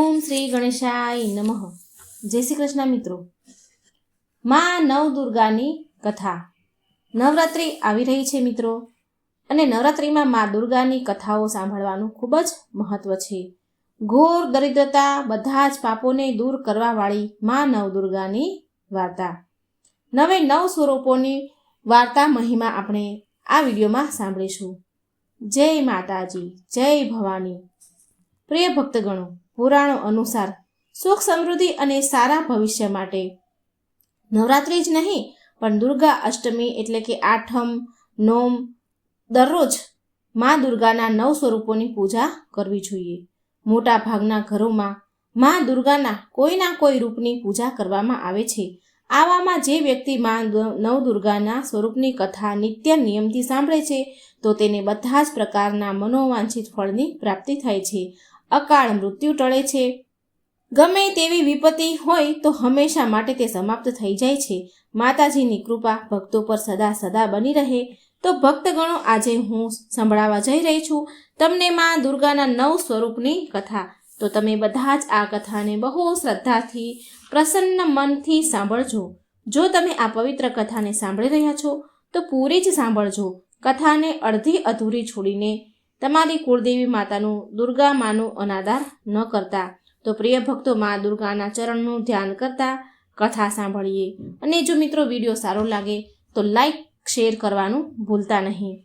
ઓમ શ્રી ગણેશાય નમઃ. જય શ્રી કૃષ્ણ મિત્રો. માં નવદુર્ગાની કથા. નવરાત્રિ આવી રહી છે મિત્રો, અને નવરાત્રિમાં માં દુર્ગાની કથાઓ સાંભળવાનું ખૂબ જ મહત્વ છે. ઘોર દરિદ્રતા બધા જ પાપોને દૂર કરવાવાળી માં નવદુર્ગાની વાર્તા. 9 સ્વરૂપોની વાર્તા મહિમા આપણે આ વિડીયોમાં સાંભળીશું. જય માતાજી, જય ભવાની. પ્રિય ભક્તગણો, પુરાણો અનુસાર સુખ સમૃદ્ધિ અને સારા ભવિષ્ય માટે નવરાત્રિ જ નહીં પણ દુર્ગા અષ્ટમી એટલે કે આઠમ, નોમ દરરોજ મા દુર્ગાના 9 સ્વરૂપોની પૂજા કરવી જોઈએ. મોટા ભાગના ઘરોમાં મા દુર્ગાના કોઈના કોઈ રૂપની પૂજા કરવામાં આવે છે. આવામાં જે વ્યક્તિ મા નવદુર્ગાના સ્વરૂપની કથા નિત્ય નિયમથી સાંભળે છે તો તેને બધા જ પ્રકારના મનોવાંછિત ફળની પ્રાપ્તિ થાય છે. અકાળ મૃત્યુ ટળે છે. ગમે તેવી વિપત્તિ હોય તો હંમેશા માટે તે સમાપ્ત થઈ જાય છે. માતાજીની કૃપા ભક્તો પર સદા સદા બની રહે. તો ભક્તગણો, આજે હું સંભળાવવા જઈ રહી છું તમને મા દુર્ગાના 9 સ્વરૂપની કથા. તો તમે બધા જ આ કથાને બહુ શ્રદ્ધાથી, પ્રસન્ન મનથી સાંભળજો. જો તમે આ પવિત્ર કથાને સાંભળી રહ્યા છો તો પૂરી જ સાંભળજો. કથાને અડધી અધૂરી છોડીને તમારી કુળદેવી માતાનું, દુર્ગા માનું અનાદર ન કરતા. તો પ્રિય ભક્તો, મા દુર્ગાના ચરણનું ધ્યાન કરતા કથા સાંભળીએ. અને જો મિત્રો વિડીયો સારો લાગે તો લાઈક, શેર કરવાનું ભૂલતા નહીં.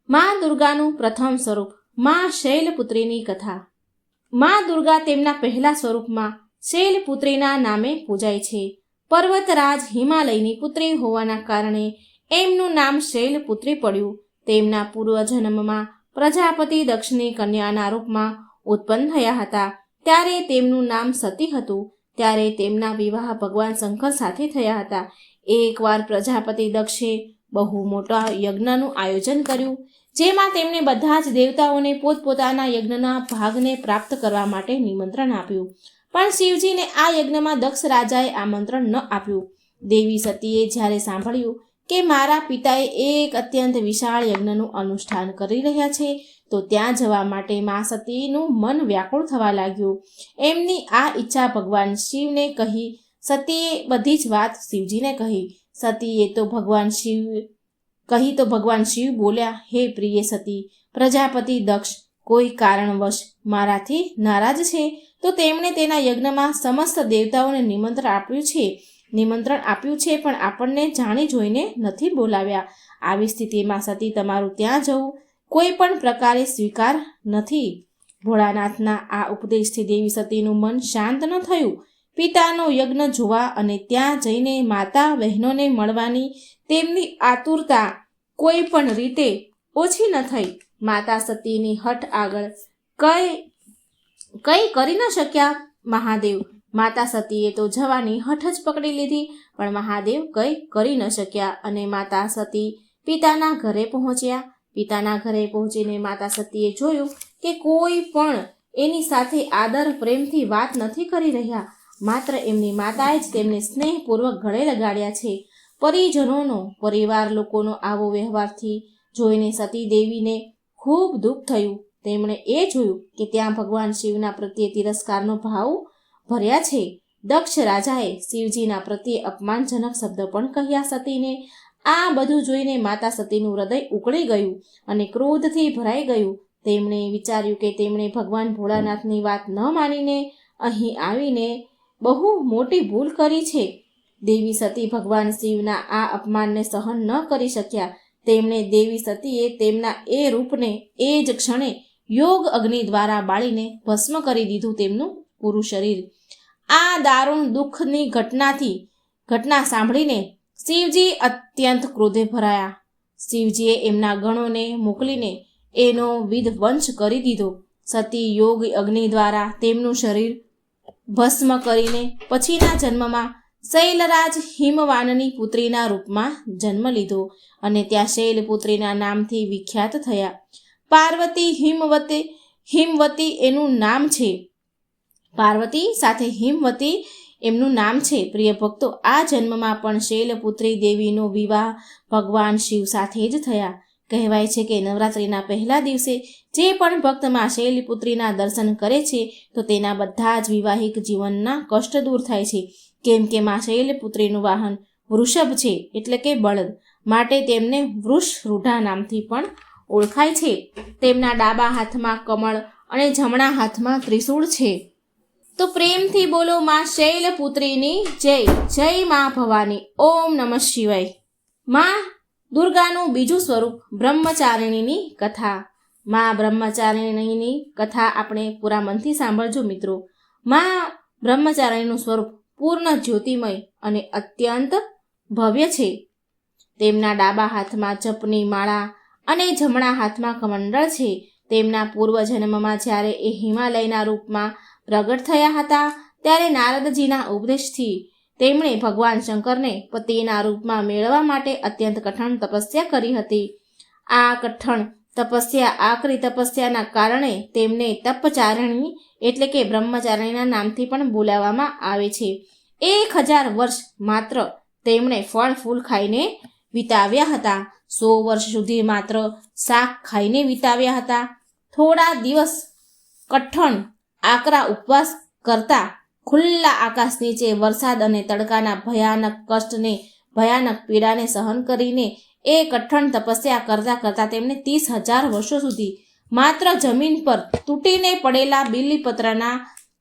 મા દુર્ગાનું પ્રથમ સ્વરૂપ મા શૈલપુત્રીની કથા. મા દુર્ગા તેમના પહેલા સ્વરૂપમાં શૈલપુત્રીના નામે પૂજાય છે. પર્વતરાજ હિમાલયની પુત્રી હોવાના કારણે એમનું નામ શૈલપુત્રી પડ્યું. તેમના પૂર્વજન્મમાં પ્રજાપતિ દક્ષની કન્યાના રૂપમાં ઉત્પન્ન થયા હતા. ત્યારે તેમનું નામ સતી હતું. ત્યારે તેમના વિવાહ ભગવાન શંકર સાથે થયા હતા. એકવાર પ્રજાપતિ દક્ષે બહુ મોટા યજ્ઞનું આયોજન કર્યું, જેમાં તેમણે બધા જ દેવતાઓને પોતપોતાના યજ્ઞના ભાગને પ્રાપ્ત કરવા માટે નિમંત્રણ આપ્યું. પણ શિવજીને આ યજ્ઞમાં દક્ષ રાજાએ આમંત્રણ ન આપ્યું. દેવી સતીએ જ્યારે સાંભળ્યું કે મારા પિતાએ એક અત્યંત વિશાળ યજ્ઞનું અનુષ્ઠાન કરી રહ્યા છે તો ત્યાં જવા માટે મા સતીનું મન વ્યાકુળ થવા લાગ્યું. એમની આ ઈચ્છા ભગવાન શિવને કહી. સતીએ બધી જ વાત શિવજીને કહી. સતીએ તો ભગવાન શિવ બોલ્યા, હે પ્રિય સતી, પ્રજાપતિ દક્ષ કોઈ કારણવશ મારાથી નારાજ છે તો તેમણે તેના યજ્ઞમાં સમસ્ત દેવતાઓને નિમંત્રણ આપ્યું છે પણ આપણને જાણી જોઈને નથી બોલાવ્યા. આવી સ્થિતિમાં સતી તમારું ત્યાં જવું કોઈ પણ પ્રકારે સ્વીકાર નથી. ભોળાનાથના આ ઉપદેશથી દેવી સતીનું મન શાંત ન થયું. પિતાનો યજ્ઞ જોવા અને ત્યાં જઈને માતા બહેનોને મળવાની તેમની આતુરતા કોઈ પણ રીતે ઓછી ન થઈ. માતા સતીની હઠ આગળ કંઈ કરી ન શક્યા મહાદેવ. માતા સતીએ તો જવાની હઠ જ પકડી લીધી, પણ મહાદેવ કંઈ કરી ન શક્યા અને માતા સતી પિતાના ઘરે પહોંચ્યા. પિતાના ઘરે પહોંચીને માતા સતીએ જોયું કે કોઈ પણ એની સાથે આદર પ્રેમથી વાત નથી કરી રહ્યા. માત્ર એમની માતાએ જ તેમને સ્નેહપૂર્વક ગળે લગાડ્યા છે. પરિજનોનો, પરિવાર લોકોનો આવો વ્યવહારથી જોઈને સતી દેવીને ખૂબ દુઃખ થયું. તેમણે એ જોયું કે ત્યાં ભગવાન શિવના પ્રત્યે તિરસ્કારનો ભાવ ભર્યા છે. દક્ષ રાજાએ શિવજીના પ્રત્યે અપમાનજનક શબ્દ પણ કહ્યા સતીને. આ બધું જોઈને માતા સતીનું હૃદય ઉકળી ગયું અને ક્રોધથી ભરાઈ ગયું. તેમણે વિચાર્યું કે તેમણે ભગવાન ભોળાનાથની વાત ન માનીને અહીં આવીને બહુ મોટી ભૂલ કરી છે. દેવી સતી ભગવાન શિવના આ અપમાનને સહન ન કરી શક્યા. તેમણે દેવી સતીએ તેમના એ રૂપને એ જ ક્ષણે યોગ અગ્નિ દ્વારા બાળીને ભસ્મ કરી દીધું તેમનું પૂરું શરીર. આ દારૂણ દુઃખની ઘટના સાંભળીને શિવજી અત્યંત ક્રોધે ભરાયા. શિવજીએ એમના ગણોને મોકલીને એનો વિધ્વંસ કરી દીધો. સતી યોગ અગ્નિ દ્વારા તેમનું શરીર ભસ્મ કરીને પછીના જન્મમાં શૈલરાજ હિમવાનની પુત્રીના રૂપમાં જન્મ લીધો અને ત્યાં શૈલપુત્રીના નામથી વિખ્યાત થયા. પાર્વતી હિમવતી એનું નામ છે. પાર્વતી સાથે હિમવતી એમનું નામ છે. પ્રિય ભક્તો, આ જન્મમાં પણ શૈલપુત્રી દેવીનો વિવાહ ભગવાન શિવ સાથે જ થયા. કહેવાય છે કે નવરાત્રિના પહેલા દિવસે જે પણ ભક્ત માં શૈલપુત્રીના દર્શન કરે છે તો તેના બધા જ વિવાહિક જીવનના કષ્ટ દૂર થાય છે. કેમ કે માં શૈલપુત્રીનું વાહન વૃષભ છે, એટલે કે બળદ, માટે તેમને વૃષરૂઢા નામથી પણ ઓળખાય છે. તેમના ડાબા હાથમાં કમળ અને જમણા હાથમાં ત્રિશૂળ છે. તો પ્રેમથી બોલો માં શૈલપુત્રીની જય. જય માં ભવાની. ઓમ નમઃ શિવાય. માં દુર્ગાનું બીજું સ્વરૂપ બ્રહ્મચારિણીની કથા. માં બ્રહ્મચારિણીની કથા આપણે પૂરા મનથી સાંભળજો મિત્રો. માં બ્રહ્મચારિણીનું સ્વરૂપ પૂર્ણ જ્યોતિમય અને અત્યંત ભવ્ય છે. તેમના ડાબા હાથમાં જપની માળા અને જમણા હાથમાં કમંડળ છે. તેમના પૂર્વજન્મમાં જ્યારે એ હિમાલયના રૂપમાં પ્રગટ થયા હતા ત્યારે નારદજીના ઉપદેશથી તેમણે ભગવાન શંકરને પતિના રૂપમાં મેળવવા માટે અત્યંત કઠણ તપસ્યા કરી હતી. આ કઠણ તપસ્યા, આકરી તપસ્યાના કારણે તેમને તપચારિણી એટલે કે બ્રહ્મચારિણીના નામથી પણ બોલાવવામાં આવે છે. 1000 વર્ષ માત્ર તેમણે ફળ ફૂલ ખાઈને વિતાવ્યા હતા. 100 વર્ષ સુધી માત્ર શાક ખાઈને વિતાવ્યા હતા. થોડા દિવસ કઠણ આકરા ઉપવાસ કરતા ખુલ્લા આકાશ નીચે વરસાદ અને તડકાના ભયાનક કષ્ટને, ભયાનક પીડાને સહન કરીને એ કઠણ તપસ્યા કરતા કરતા તેમને 30,000 વર્ષો સુધી માત્ર જમીન પર તૂટીને પડેલા બીલીપત્રના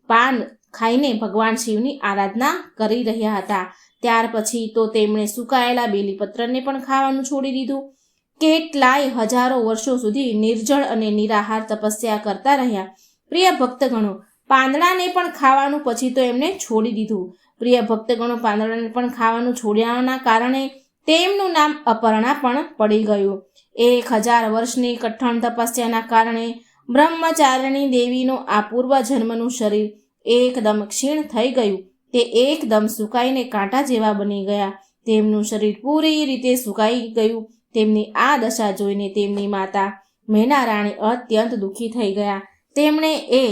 પાન ખાઈને ભગવાન શિવની આરાધના કરી રહ્યા હતા. ત્યાર પછી તો તેમણે સુકાયેલા બીલીપત્રને પણ ખાવાનું છોડી દીધું. કેટલાય હજારો વર્ષો સુધી નિર્જળ અને નિરાહાર તપસ્યા કરતા રહ્યા. પ્રિય ભક્તગણો, પાંદડાને પણ ખાવાનું પછી તો એમને છોડી દીધું. પ્રિય ભક્તગણો, પાંદડાને પણ ખાવાનું છોડ્યાના કારણે તેમનું નામ અપર્ણા પણ પડી ગયું. 1000 વર્ષની કઠણ તપસ્યાના કારણે બ્રહ્મચારિણી દેવીનું આ પૂર્વજન્મનું શરીર એકદમ ક્ષીણ થઈ ગયું. તે એકદમ સુકાઈને કાંટા જેવા બની ગયા. તેમનું શરીર પૂરી રીતે સુકાઈ ગયું. તેમની આ દશા જોઈને તેમની માતા મેના રાણી અત્યંત દુઃખી થઈ ગયા. તેમણે એ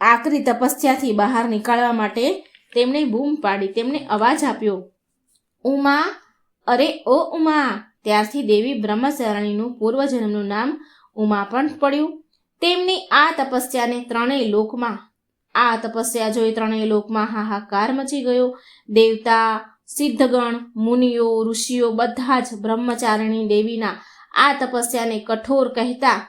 આકરી તપસ્યાથી બહાર નીકળવા માટે તેમણે બૂમ પાડી, તેમને અવાજ આપ્યો, ઉમા, અરે ઓ ઉમા. ત્યારથી દેવી બ્રહ્મચારિણીનું પૂર્વજન્મનું નામ ઉમા પણ પડ્યું. તેમની આ તપસ્યા જોઈ ત્રણેય લોકમાં હાહાકાર મચી ગયો. દેવતા, સિદ્ધગણ, મુનિઓ, ઋષિઓ બધા જ બ્રહ્મચારિણી દેવીના આ તપસ્યાને કઠોર કહેતા,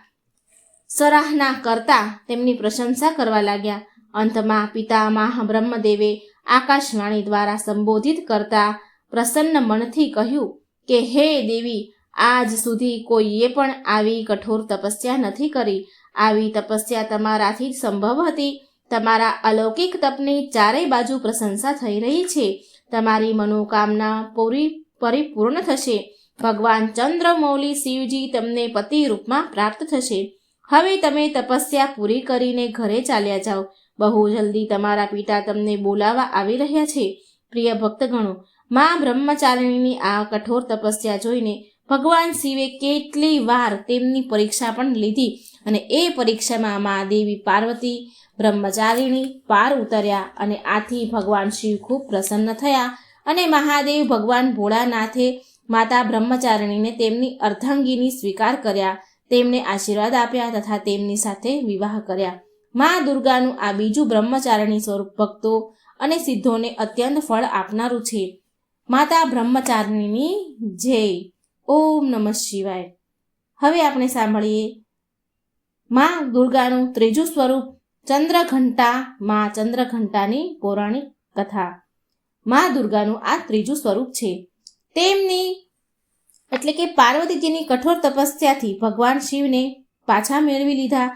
સરાહના કરતા તેમની પ્રશંસા કરવા લાગ્યા. અંતમાં પિતામહ બ્રહ્મદેવે આકાશવાણી દ્વારા સંબોધિત કરતા પ્રસન્ન મનથી કહ્યું કે હે દેવી, આજ સુધી કોઈએ પણ આવી કઠોર તપસ્યા નથી કરી. આવી તપસ્યા તમારાથી જ સંભવ હતી. તમારા અલૌકિક તપની ચારેય બાજુ પ્રશંસા થઈ રહી છે. તમારી મનોકામના પરિપૂર્ણ થશે. ભગવાન ચંદ્રમૌલી શિવજી તમને પતિ રૂપમાં પ્રાપ્ત થશે. હવે તમે તપસ્યા પૂરી કરીને ઘરે ચાલ્યા જાઓ. બહુ જલ્દી તમારા પિતા તમને બોલાવવા આવી રહ્યા છે. પ્રિય ભક્તગણો, માં બ્રહ્મચારિણીની આ કઠોર તપસ્યા જોઈને ભગવાન શિવે કેટલી વાર તેમની પરીક્ષા પણ લીધી અને એ પરીક્ષામાં મા દેવી પાર્વતી બ્રહ્મચારિણી પાર ઉતર્યા અને આથી ભગવાન શિવ ખૂબ પ્રસન્ન થયા અને મહાદેવ ભગવાન ભોળાનાથે માતા બ્રહ્મચારિણીને તેમની અર્ધાંગીની સ્વીકાર કર્યા. તેમને આશીર્વાદ આપ્યા તથા તેમની સાથે વિવાહ કર્યા. મા દુર્ગાનું આ બીજું બ્રહ્મચારિણી સ્વરૂપ ભક્તો અને સિદ્ધોને અત્યંત ફળ આપનારું છે. માતા બ્રહ્મચારિણીની જય. ઓમ નમઃ શિવાય. હવે આપણે સાંભળીએ મા દુર્ગાનું ત્રીજું સ્વરૂપ ચંદ્રઘંટા. મા ચંદ્રઘંટાની પૌરાણિક કથા. મા દુર્ગાનું આ ત્રીજું સ્વરૂપ છે. તેમની એટલે કે પાર્વતીજીની કઠોર તપસ્યાથી ભગવાન શિવને પાછા મેળવી લીધા.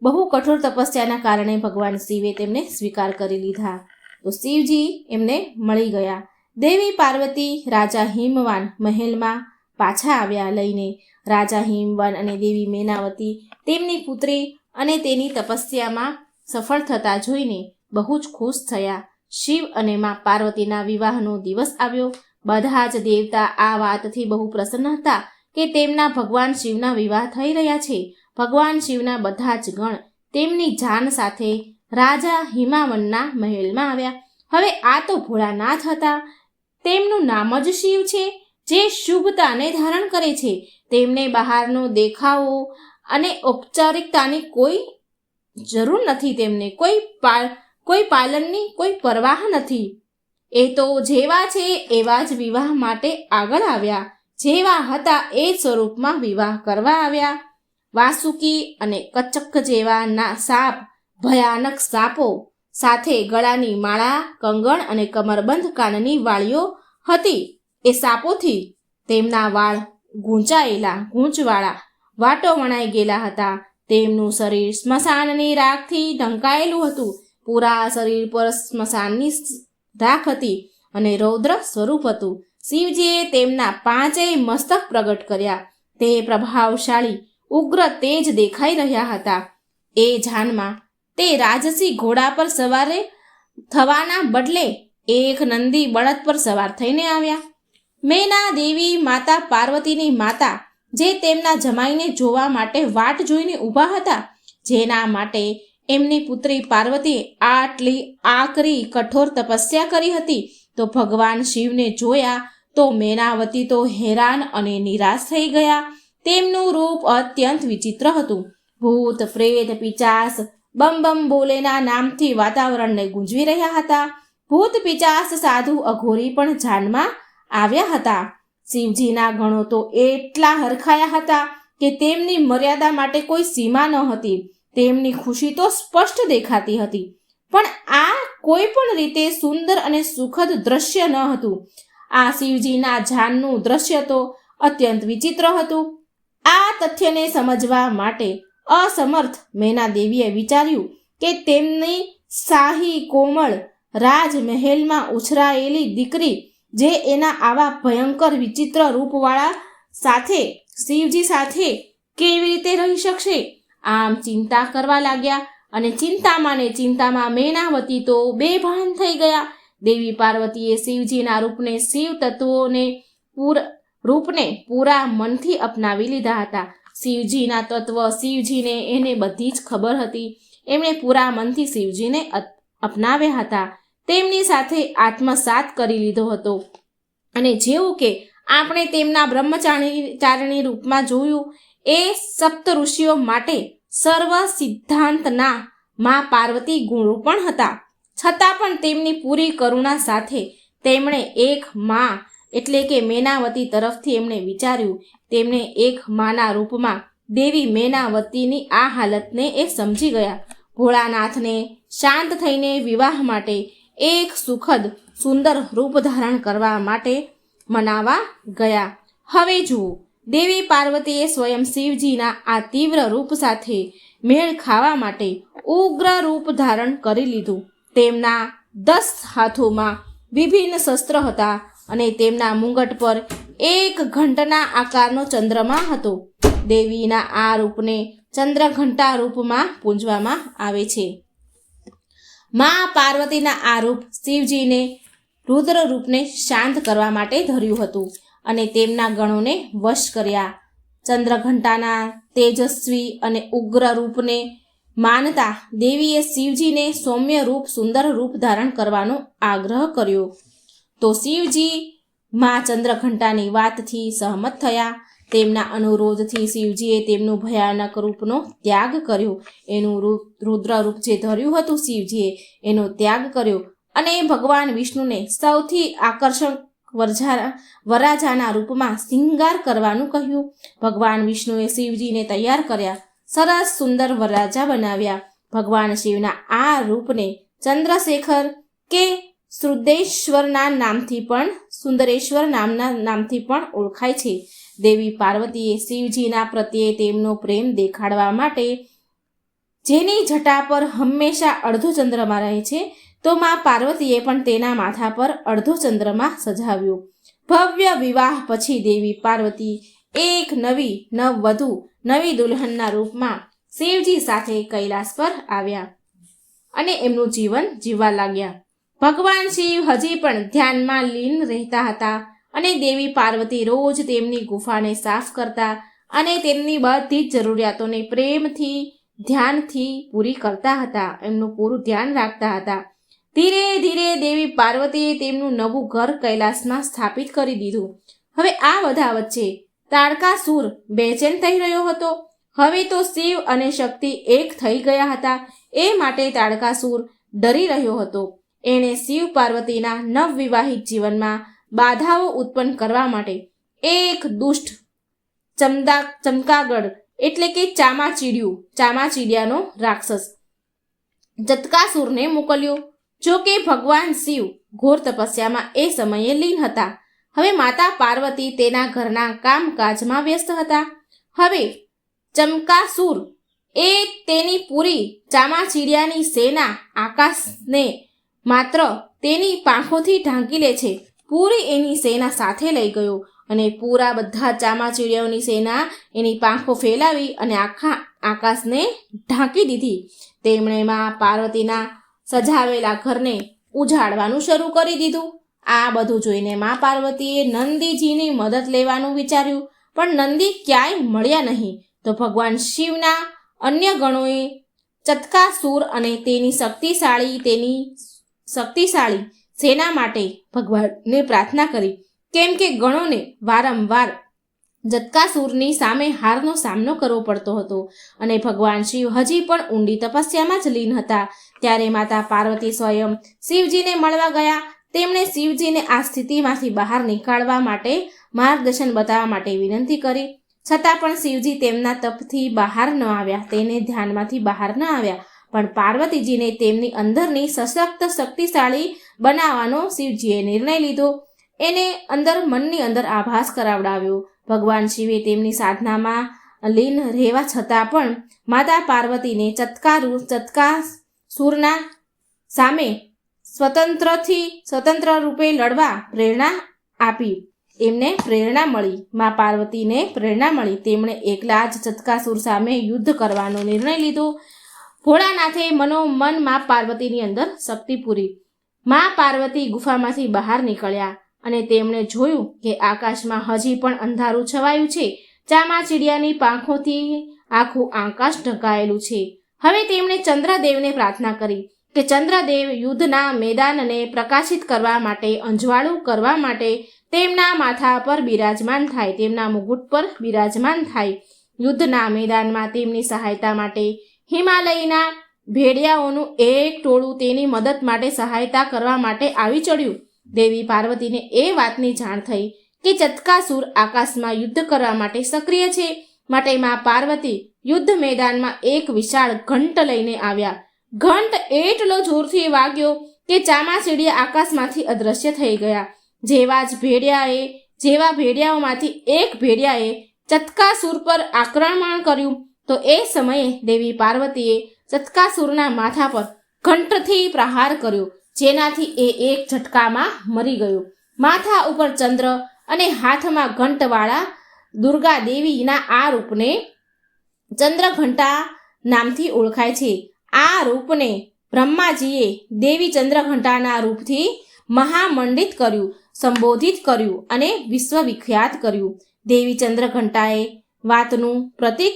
બહુ કઠોર તપસ્યાના કારણે ભગવાન શિવે તેમને સ્વીકાર કરી લીધા. તો શિવજી એમને મળી ગયા. દેવી પાર્વતી રાજા હિમવાન મહેલમાં પાછા આવ્યા લઈને. રાજા હિમવાન અને દેવી મેનાવતી તેમની પુત્રી અને તેની તપસ્યામાં સફળ થતા જોઈને બહુ જ ખુશ થયા. શિવ અને મા પાર્વતીના વિવાહનો દિવસ આવ્યો. બધા જ દેવતા આ વાતથી બહુ પ્રસન્ન હતા કે તેમના ભગવાન શિવના વિવાહ થઈ રહ્યા છે. ભગવાન શિવના બધા જ ગણ તેમની જાન સાથે રાજા હિમાવનના મહેલમાં આવ્યા. હવે આ તો ભોળાનાથ હતા. તેમનું નામ જ શિવ છે. જે શુભતાને ધારણ કરે છે. તેમને બહારનો દેખાવો અને ઔપચારિકતાની કોઈ જરૂર નથી. તેમને કોઈ પાલનની કોઈ પરવાહ નથી. એ તો જેવા છે એવા જ વિવાહ માટે આગળ આવ્યા. જેવા હતા એ સ્વરૂપમાં વિવાહ કરવા આવ્યા. વાસુકી અને કચક જેવા સાપ, ભયાનક સાપો સાથે ગળાની માળા, કંગણ અને કમરબંધ કાનની વાળીઓ હતી. એ સાપોથી તેમના વાળ ગૂંચવાળા વાટો વણાઈ ગયેલા હતા. તેમનું શરીર સ્મશાનની રાખથી ઢંકાયેલું હતું. પૂરા શરીર પર સ્મશાનની રાખ હતી અને રૌદ્ર સ્વરૂપ હતું. શિવજીએ તેમના 5 મસ્તક પ્રગટ કર્યા. તે પ્રભાવશાળી ઉગ્ર તેજ દેખાઈ રહ્યા હતા. એ જાનમાં તે રાજસી ઘોડા પર સવાર થવાના બદલે એક નંદી બળદ પર સવાર થઈને આવ્યા. મેના દેવી માતા પાર્વતીની માતા, જે તેમના જમાઈને જોવા માટે વાટ જોઈને ઊભા હતા, જેના માટે એમની પુત્રી પાર્વતીએ આટલી આકરી કઠોર તપસ્યા કરી હતી, તો ભગવાન શિવને જોયા તો મેનાવતી તો હેરાન અને નિરાશ થઈ ગયા. તેમનું રૂપ અત્યંત વિચિત્ર હતું. ભૂત, પ્રેત, પિચાસ બમ બમ બોલેના નામથી વાતાવરણને ગુંજવી રહ્યા હતા. ભૂત, પિચાસ, સાધુ, અઘોરી પણ જાનમાં આવ્યા હતા. શિવજીના ગણો તો એટલા હરખાયા હતા કે તેમની મર્યાદા માટે કોઈ સીમા ન હતી. તેમની ખુશી તો સ્પષ્ટ દેખાતી હતી. પણ આ કોઈ પણ રીતે સુંદર અને સુખદ દ્રશ્ય ન હતું. આ શિવજીના જાનનું દ્રશ્ય તો અત્યંત વિચિત્ર હતું. આ તથ્યને સમજવા માટે અસમર્થ મેના દેવીએ વિચાર્યું કે તેમની શાહી કોમળ રાજમહેલમાં ઉછરાયેલી દીકરી, જે એના આવા ભયંકર વિચિત્ર રૂપવાળા સાથે શિવજી સાથે કેવી રીતે રહી શકશે? આમ ચિંતા કરવા લાગ્યા અને ચિંતામાં મેનાવતી તો બેભાન થઈ ગયા. દેવી પાર્વતીએ શિવજીના રૂપને, શિવ તત્વોને રૂપને પૂરા મનથી અપનાવી લીધા હતા. શિવજીના તત્વ, શિવજીને એને બધી જ ખબર હતી. એમણે પૂરા મનથી શિવજીને અપનાવ્યા હતા. તેમની સાથે આત્મસાત કરી લીધો હતો. અને જેવું કે આપણે તેમના બ્રહ્મચારિણી રૂપમાં જોયું, એ સપ્ત ઋષિઓ માટે સર્વ સિદ્ધાંતના માં પાર્વતી ગુરુ પણ હતા. છતાં પણ તેમની પૂરી કરુણા સાથે તેમણે એક માં એટલે કે મેનાવતી તરફથી એમણે વિચાર્યું. તેમણે એક માના રૂપમાં દેવી મેનાવતીની આ હાલતને એ સમજી ગયા. ભોળાનાથને શાંત થઈને વિવાહ માટે એક સુખદ સુંદર રૂપ ધારણ કરવા માટે મનાવા ગયા. હવે જુઓ, દેવી પાર્વતીએ સ્વયં શિવજીના આ તીવ્ર રૂપ સાથે મેળ ખાવા માટે ઉગ્ર રૂપ ધારણ કરી લીધું. તેમના 10 હાથોમાં વિભિન્ન શસ્ત્ર હતા અને તેમના મુંગટ પર એક ઘંટના આકારનો ચંદ્રમા હતો. દેવીના આ રૂપને ચંદ્રઘંટા રૂપમાં પૂજવામાં આવે છે. મા પાર્વતીના આ રૂપ શિવજીને રુદ્ર રૂપને શાંત કરવા માટે ધર્યું હતું અને તેમના ગણોને વશ કર્યા. ચંદ્રઘંટાના તેજસ્વી અને ઉગ્ર રૂપને માનતા દેવીએ શિવજીને સૌમ્ય રૂપ, સુંદર રૂપ ધારણ કરવાનો આગ્રહ કર્યો. તો શિવજી મા ચંદ્રઘંટાની વાતથી સહમત થયા. તેમના અનુરોધથી શિવજીએ તેમનું ભયાનક રૂપનો ત્યાગ કર્યો. એનું રુદ્ર રૂપ જે ધર્યું હતું શિવજીએ, એનો ત્યાગ કર્યો અને ભગવાન વિષ્ણુને સૌથી આકર્ષક વરરાજાના રૂપમાં શિંગાર કરવાનું કહ્યું. ભગવાન વિષ્ણુએ શિવજીને તૈયાર કર્યા, સરસ સુંદર વરરાજા બનાવ્યા. ભગવાન શિવના આ રૂપને ચંદ્રશેખર કે સુંદરેશ્વર નામના નામથી પણ ઓળખાય છે. દેવી પાર્વતીએ શિવજીના પ્રત્યે તેમનો પ્રેમ દેખાડવા માટે, જેની જટા પર હંમેશા અડધો ચંદ્રમા રહે છે, તો મા પાર્વતીએ પણ તેના માથા પર અડધો ચંદ્રમા સજાવ્યો. ભવ્ય વિવાહ પછી દેવી પાર્વતી એક નવવધુ નવી દુલ્હનના રૂપમાં શિવજી સાથે કૈલાસ પર આવ્યા અને એમનું જીવન જીવવા લાગ્યા. ભગવાન શિવ હજી પણ ધ્યાનમાં લીન રહેતા હતા અને દેવી પાર્વતી રોજ તેમની ગુફાને સાફ કરતા અને તેમની બધી જ જરૂરિયાતોને પ્રેમથી, ધ્યાનથી પૂરી કરતા હતા. એમનું પૂરું ધ્યાન રાખતા હતા. ધીરે ધીરે દેવી પાર્વતીએ તેમનું નવું ઘર કૈલાસમાં સ્થાપિત કરી દીધું. હવે આ બધા વચ્ચે તાડકાસુર બેચેન થઈ રહ્યો હતો. હવે તો શિવ અને શક્તિ એક થઈ ગયા હતા. એ માટે તાડકાસુર ડરી રહ્યો હતો. એણે શિવ પાર્વતીના નવવિવાહિત જીવનમાં બાધાઓ ઉત્પન્ન કરવા માટે એક દુષ્ટ ચમકાગઢ એટલે કે ચામાચીડિયાનો રાક્ષસ જટકાસુરને મોકલ્યો. જો કે ભગવાન શિવ ઘોર તપસ્યામાં એ સમયે લીન હતા. હવે માતા પાર્વતી તેના ઘરના કામકાજમાં વ્યસ્ત હતા. હવે ચમકાસુર એ તેની પૂરી ચામાચીડિયાની સેના આકાશને માત્ર તેની પાંખોથી ઢાંકી લે છે. પૂરી એની સેના સાથે લઈ ગયો અને પૂરા બધા ચામાચીડિયાઓની સેના એની પાંખો ફેલાવી અને આખા આકાશને ઢાંકી દીધી. તેમણે માં પાર્વતીના સજાવેલા ઘરને ઉજાડવાનું શરૂ કરી દીધું. આ બધું જોઈને માં પાર્વતીએ નંદીજીની મદદ લેવાનું વિચાર્યું, પણ નંદી ક્યાંય મળ્યા નહીં. તો ભગવાન શિવના અન્ય ગણોએ ચતકાસુર અને તેની શક્તિશાળી સેના માટે ભગવાનને પ્રાર્થના કરી, કેમ કે ગણોને વારંવાર જટકાસુરની સામે હારનો સામનો કરવો પડતો હતો અને ભગવાન શિવ હજી પણ ઊંડી તપસ્યામાં જ લીન હતા. ત્યારે માતા પાર્વતી સ્વયં શિવજીને મળવા ગયા. તેમણે શિવજીને આ સ્થિતિમાંથી બહાર નીકાળવા માટે માર્ગદર્શન બતાવવા માટે વિનંતી કરી, છતાં પણ શિવજી તેમના તપથી બહાર ન આવ્યા, તેને ધ્યાનમાંથી બહાર ન આવ્યા. પણ પાર્વતીજીને તેમની અંદરની સશક્ત શક્તિશાળી બનાવવાનો શિવજીએ નિર્ણય લીધો. એને મનની અંદર આભાસ કરાવડાવ્યો. ભગવાન શિવે તેમની સાધનામાં લીન રહેવા છતાં પણ માતા પાર્વતીને ચતકાસુરના સામે સ્વતંત્ર રૂપે લડવા પ્રેરણા આપી. એમને પ્રેરણા મળી, મા પાર્વતીને પ્રેરણા મળી. તેમણે એકલા જ ચતકાસુર સામે યુદ્ધ કરવાનો નિર્ણય લીધો. ભોળાનાથે મનોમન મા પાર્વતીની અંદર શક્તિ પૂરી. મા પાર્વતી ગુફામાંથી બહાર નીકળ્યા અને તેમણે જોયું કે આકાશમાં હજી પણ અંધારું છવાયું છે. ચામાચીડિયાની પાંખોથી આખું આકાશ ઢંકાયેલું છે. હવે તેમણે ચંદ્રદેવને પ્રાર્થના કરી કે ચંદ્રદેવ યુદ્ધના મેદાનને પ્રકાશિત કરવા માટે, અંજવાળું કરવા માટે તેમના માથા પર બિરાજમાન થાય, તેમના મુગુટ પર બિરાજમાન થાય. યુદ્ધના મેદાનમાં તેમની સહાયતા માટે હિમાલયના ભેડિયાઓનું એક ટોળું તેની મદદ માટે સહાયતા કરવા માટે આવી ચડ્યું. દેવી પાર્વતીને એ વાતની જાણ થઈ કે ચતકાસુર આકાશમાં યુદ્ધ કરવા માટે સક્રિય છે. માટે મા પાર્વતી યુદ્ધ મેદાનમાં એક વિશાળ ઘંટ લઈને આવ્યા. ઘંટ એટલો જોરથી વાગ્યો કે ચામાચીડિયા આકાશમાંથી અદૃશ્ય થઈ ગયા. જેવા ભેડિયાઓમાંથી એક ભેડિયાએ ચતકાસુર પર આક્રમણ કર્યું તો એ સમયે દેવી પાર્વતીએ ચતકાસુરના માથા પર ઘંટથી પ્રહાર કર્યો, જેનાથી એ એક ઝટકામાં મરી ગયો. માથા ઉપર ચંદ્ર અને હાથમાં ઘંટવાળા દુર્ગા દેવીના આ રૂપને ચંદ્રઘંટા નામથી ઓળખાય છે. આ રૂપને બ્રહ્માજીએ દેવી ચંદ્રઘંટાના રૂપથી મહામંડિત કર્યું, સંબોધિત કર્યું અને વિશ્વવિખ્યાત કર્યું. દેવી ચંદ્રઘંટાએ વાતનું પ્રતીક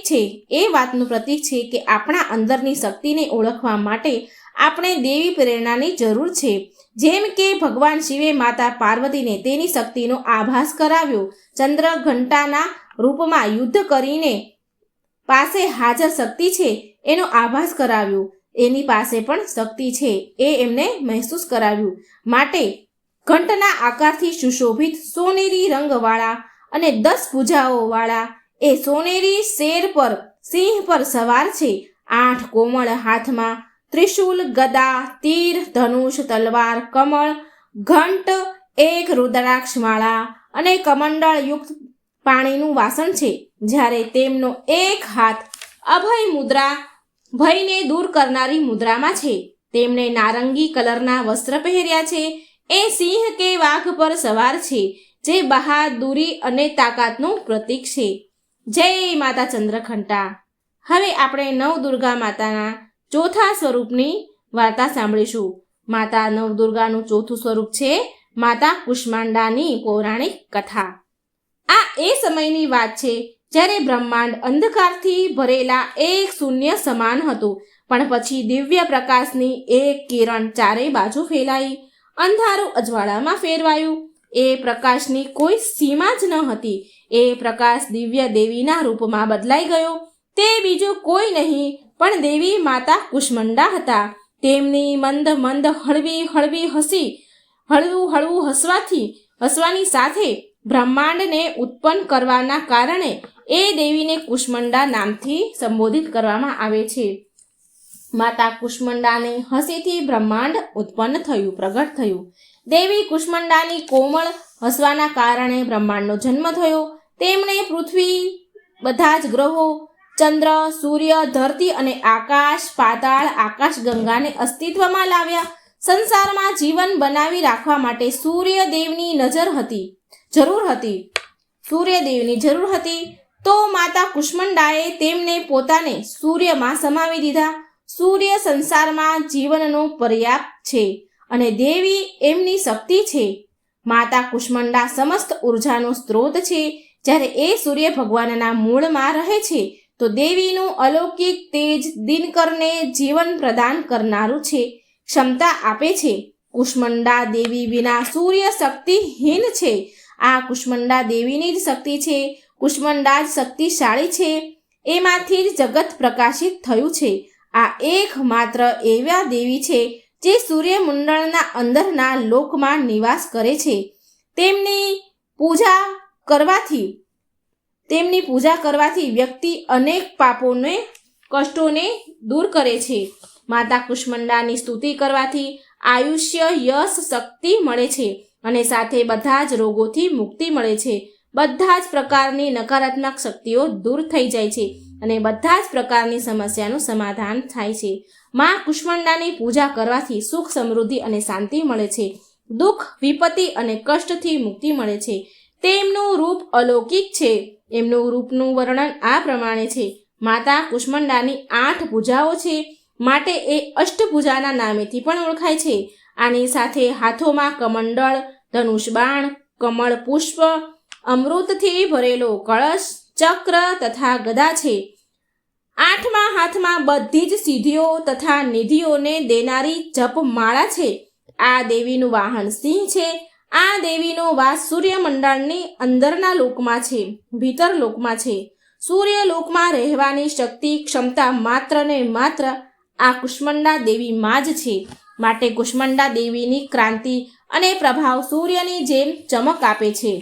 છે કે આપણા અંદરની શક્તિને ઓળખવા માટે આપણે દેવી પ્રેરણાની જરૂર છે. જેમ કે ભગવાન શિવે માતા પાર્વતીને તેની શક્તિનો આભાસ કરાવ્યો. ચંદ્રઘંટાના રૂપમાં યુદ્ધ કરીને પાસે હાજર શક્તિ છે એનો આભાસ કરાવ્યો. એની પાસે પણ શક્તિ છે એ એમને મહેસૂસ કરાવ્યું. માટે ઘંટના આકારથી સુશોભિત સોનેરી રંગવાળા અને 10 ભુજાઓવાળા એ સોનેરી શેર પર સિંહ પર સવાર છે. 8 કોમળ હાથમાં ત્રિશૂલ, ગદા, તીર, ધનુષ, તલવાર, કમળ, ઘંટ, એક રુદ્રાક્ષમાળા અને કમંડળ યુક્ત પાણીનું વાસણ છે. જ્યારે તેમનો એક હાથ અભય મુદ્રા, ભયને દૂર કરનારી મુદ્રામાં છે. તેમણે નારંગી કલરના વસ્ત્ર પહેર્યા છે. એ સિંહ કે વાઘ પર સવાર છે, જે બહાદુરી અને તાકાતનું પ્રતીક છે. જય માતા ચંદ્રઘંટા. હવે આપણે નવદુર્ગા માતાના ચોથા સ્વરૂપની વાર્તા સાંભળીશું. માતા નવદુર્ગાનું ચોથું સ્વરૂપ છે માતા કુષ્માંડાની પૌરાણિક કથા. આ એ સમયની વાત છે જ્યારે બ્રહ્માંડ અંધકારથી ભરેલા એક શૂન્ય સમાન હતું. પણ પછી દિવ્ય પ્રકાશની એક કિરણ ચારે બાજુ ફેલાઈ, અંધારું અજવાળામાં ફેરવાયું. એ પ્રકાશની કોઈ સીમા જ ન હતી. એ પ્રકાશ દિવ્ય દેવીના રૂપમાં બદલાઈ ગયો. તે બીજું કોઈ નહીં પણ દેવી માતા કુષ્માંડા હતા. તેમની મંદ મંદ હળવી હળવી હળવું હળવું હસવાની સાથે બ્રહ્માંડને ઉત્પન્ન કરવાના કારણે એ દેવીને કુષ્માંડા નામથી સંબોધિત કરવામાં આવે છે. માતા કુષ્માંડાની હસીથી બ્રહ્માંડ ઉત્પન્ન થયું, પ્રગટ થયું. દેવી કુષ્માંડાની કોમળ હસવાના કારણે બ્રહ્માંડનો જન્મ થયો. તેમણે પૃથ્વી, બધા જ ગ્રહો, ચંદ્ર, સૂર્ય, ધરતી અને આકાશ, પાતાળ, આકાશગંગાને અસ્તિત્વમાં લાવ્યા. સંસારમાં જીવન બનાવી રાખવા માટે સૂર્યદેવની જરૂર હતી. તો માતા કુષ્માંડાએ તેમને પોતાને સૂર્યમાં સમાવી દીધા. સૂર્ય સંસારમાં જીવનનો પર્યાપ્ત છે અને દેવી એમની શક્તિ છે. માતા કુષ્માંડા સમસ્ત ઉર્જાનો સ્ત્રોત છે. જ્યારે એ સૂર્ય ભગવાનના મૂળમાં રહે છે તો દેવીનું અલૌકિક તેજ દિનકરને જીવન પ્રદાન કરનારું છે, ક્ષમતા આપે છે. કુષ્માંડા દેવી વિના સૂર્ય શક્તિહીન છે. આ કુષ્માંડા દેવીની જ શક્તિ છે. કુષ્માંડા જ શક્તિશાળી છે. એમાંથી જ જગત પ્રકાશિત થયું છે. આ એકમાત્ર એવા દેવી છે જે સૂર્યમંડળના અંદરના લોકમાં નિવાસ કરે છે. તેમની પૂજા કરવાથી વ્યક્તિ અનેક પાપોને, કષ્ટોને દૂર કરે છે. માતા કુષ્માંડાની સ્તુતિ કરવાથી આયુષ્ય, યશ, શક્તિ મળે છે અને સાથે બધા જ રોગોથી મુક્તિ મળે છે. બધા જ પ્રકારની નકારાત્મક શક્તિઓ દૂર થઈ જાય છે અને બધા જ પ્રકારની સમસ્યાનું સમાધાન થાય છે. માં કુષ્માંડાની પૂજા કરવાથી સુખ, સમૃદ્ધિ અને શાંતિ મળે છે. દુઃખ, વિપત્તિ અને કષ્ટથી મુક્તિ મળે છે. તેમનું રૂપ અલૌકિક છે. એમનું રૂપનું વર્ણન આ પ્રમાણે છે. માતા કુષ્માંડાની 8 ભુજાઓ છે, માટે એ અષ્ટભુજાના નામેથી પણ ઓળખાય છે. આની સાથે હાથોમાં કમંડળ, ધનુષ બાણ, કમળ પુષ્પ, અમૃતથી ભરેલો કળશ, ચક્ર તથા ગદા છે. 8મા હાથમાં બધી જ સિદ્ધિઓ તથા નિધિઓને દેનારી જપમાળા છે. આ દેવીનું વાહન સિંહ છે. આ દેવીનો વાસ સૂર્યમંડળની અંદરના લોકમાં છે, ભીતર લોકમાં છે. સૂર્યલોકમાં રહેવાની શક્તિ, ક્ષમતા માત્ર ને માત્ર આ કુષ્માંડા દેવીમાં જ છે. માટે કુષ્માંડા દેવીની ક્રાંતિ અને પ્રભાવ સૂર્યની જેમ ચમક આપે છે.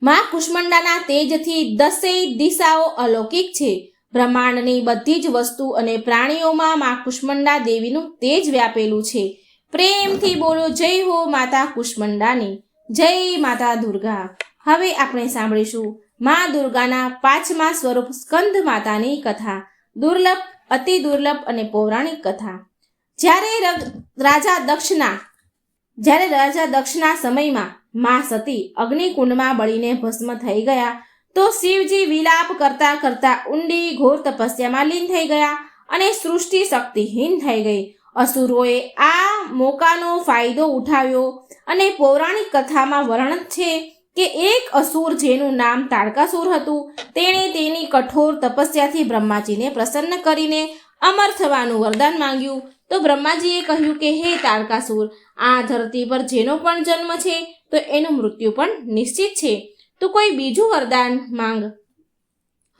માં કુષ્માંડાના તેજથી 10 દિશાઓ અલૌકિક છે. બ્રહ્માંડની બધી જ વસ્તુ અને પ્રાણીઓમાં માં કુષ્માંડા દેવીનું તેજ વ્યાપેલું છે. પ્રેમથી બોલો જય હો માતા કુષ્માંડાની, જય માતા દુર્ગા. હવે આપણે સાંભળીશું માં દુર્ગાના 5મા સ્વરૂપ સ્કંદ માતાની કથા. દુર્લભ, અતિ દુર્લભ અને પૌરાણિક કથા. જ્યારે રાજા દક્ષના સમયમાં માં સતી અગ્નિકુંડમાં બળીને ભસ્મ થઈ ગયા તો શિવજી વિલાપ કરતા કરતા ઊંડી ઘોર તપસ્યામાં લીન થઈ ગયા અને સૃષ્ટિ શક્તિહીન થઈ ગઈ. અસુરોએ આ મોકાનો ફાયદો ઉઠાવ્યો અને પૌરાણિક કથામાં વર્ણન છે કે એક અસુર જેનું નામ તાડકાસુર હતું, તેણે તેની કઠોર તપસ્યાથી બ્રહ્માજીને પ્રસન્ન કરીને અમર થવાનું વરદાન માંગ્યું. તો બ્રહ્માજીએ કહ્યું કે હે તાડકાસુર, આ ધરતી પર જેનો પણ જન્મ છે તો એનું મૃત્યુ પણ નિશ્ચિત છે. તું કોઈ બીજું વરદાન માંગ,